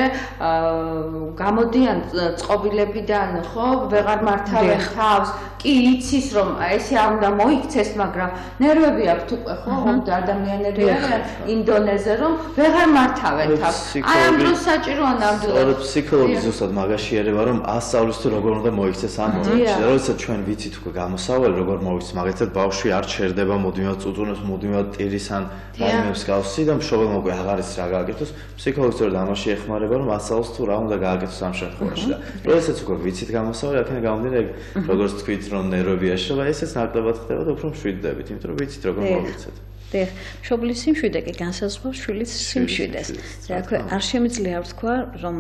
გამოდიან წყობილებიდან ხო ვეღარ მართავენ თავს კი იცის რომ ესე არ უნდა მოიქცეს მაგრამ ნერვები აქვთ უკვე ხო ადამიანები არიან ინდონეზე რომ ვეღარ მართავენ თავს აი ამ დროს საჭიროა ნამდვილად ფსიქოლოგი ზუსტად მაგაში ერევა რომ ასწავლის თუ როგორ უნდა მოიქცეს ამ მომენტში და როდესაც ჩვენ ვიცით უკვე გამოსავალი როგორ მოიქცეს მაგალითად ბავშვი არ ჩერდება მოდივად წუწუნებს მოდივად ტირის ან რაიმე მსგავსი და მშობელმა უკვე აღარ ის რა გააკეთოს ფსიქოლოგი სწორედ ამაში ეხმარება რომ ასწავლოს თუ რა უნდა გააკეთოს ამ შემთხვევაში და როდესაც უკვე ვიცით გამოსავალი აქედან გამომდინარე როგორც თქვით რომ ნერვები აშრება ესეც ნაკლებად ხდება და უფრო მშვიდდებით იმიტომ რომ ვიცით როგორ მოვიქცეთ დიახ, მშობლის სიმშვიდე კი განსაზღვრავს შვილის სიმშვიდეს. რა ქვია, არ შემიძლია ვთქვა, რომ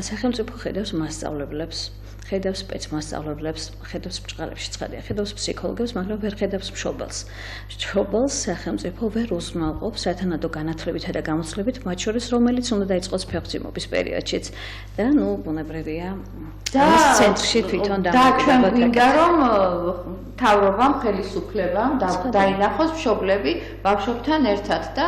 სახელმწიფო ხედავს მასწავლებლებს, ხედავს სპეცმასწავლებლებს, ხედავს ბჭყალებში ცხადია, ხედავს ფსიქოლოგებს, მაგრამ ვერ ხედავს მშობელს. მშობელს სახელმწიფო ვერ უზრუნველყოფს სათანადო განათლებითა და გამოცდილებით, მათ შორის რომელიც უნდა დაიწყოს ფეხმძიმობის პერიოდშიც და ბუნებრივია ეს ცენტრში თვითონ და ჩვენ გვინდა რომ მთავრობამ, ხელისუფლებამ დაინახოს მშობლები ბავშვებთან ერთად და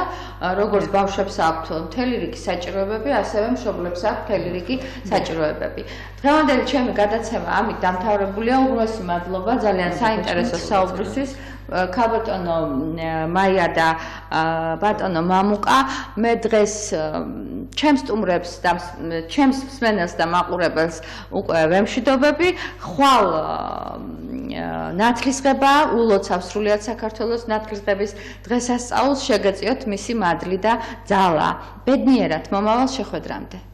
როგორც ბავშვებს აქვთ მთელი რიგი საჭიროებები, ასევე მშობლებს აქვთ მთელი რიგი საჭიროებები. დღევანდელი ჩემი გადაცემა ამით დამთავრებულია. უღრმესი მადლობა ძალიან საინტერესო საუბრისთვის. ქალბატონო მაია და ბატონო მამუკა, მე დღეს ჩემს სტუმრებს და ჩემს მსმენელს და მაყურებელს უკვე ვემშვიდობები. ხვალ ნათლისღება ულოცავს სრულიად საქართველოს ნათლისღების დღესასწაულს, შეგეწიოთ მისი მადლი და ძალა. ბედნიერად მომავალ შეხვედრამდე.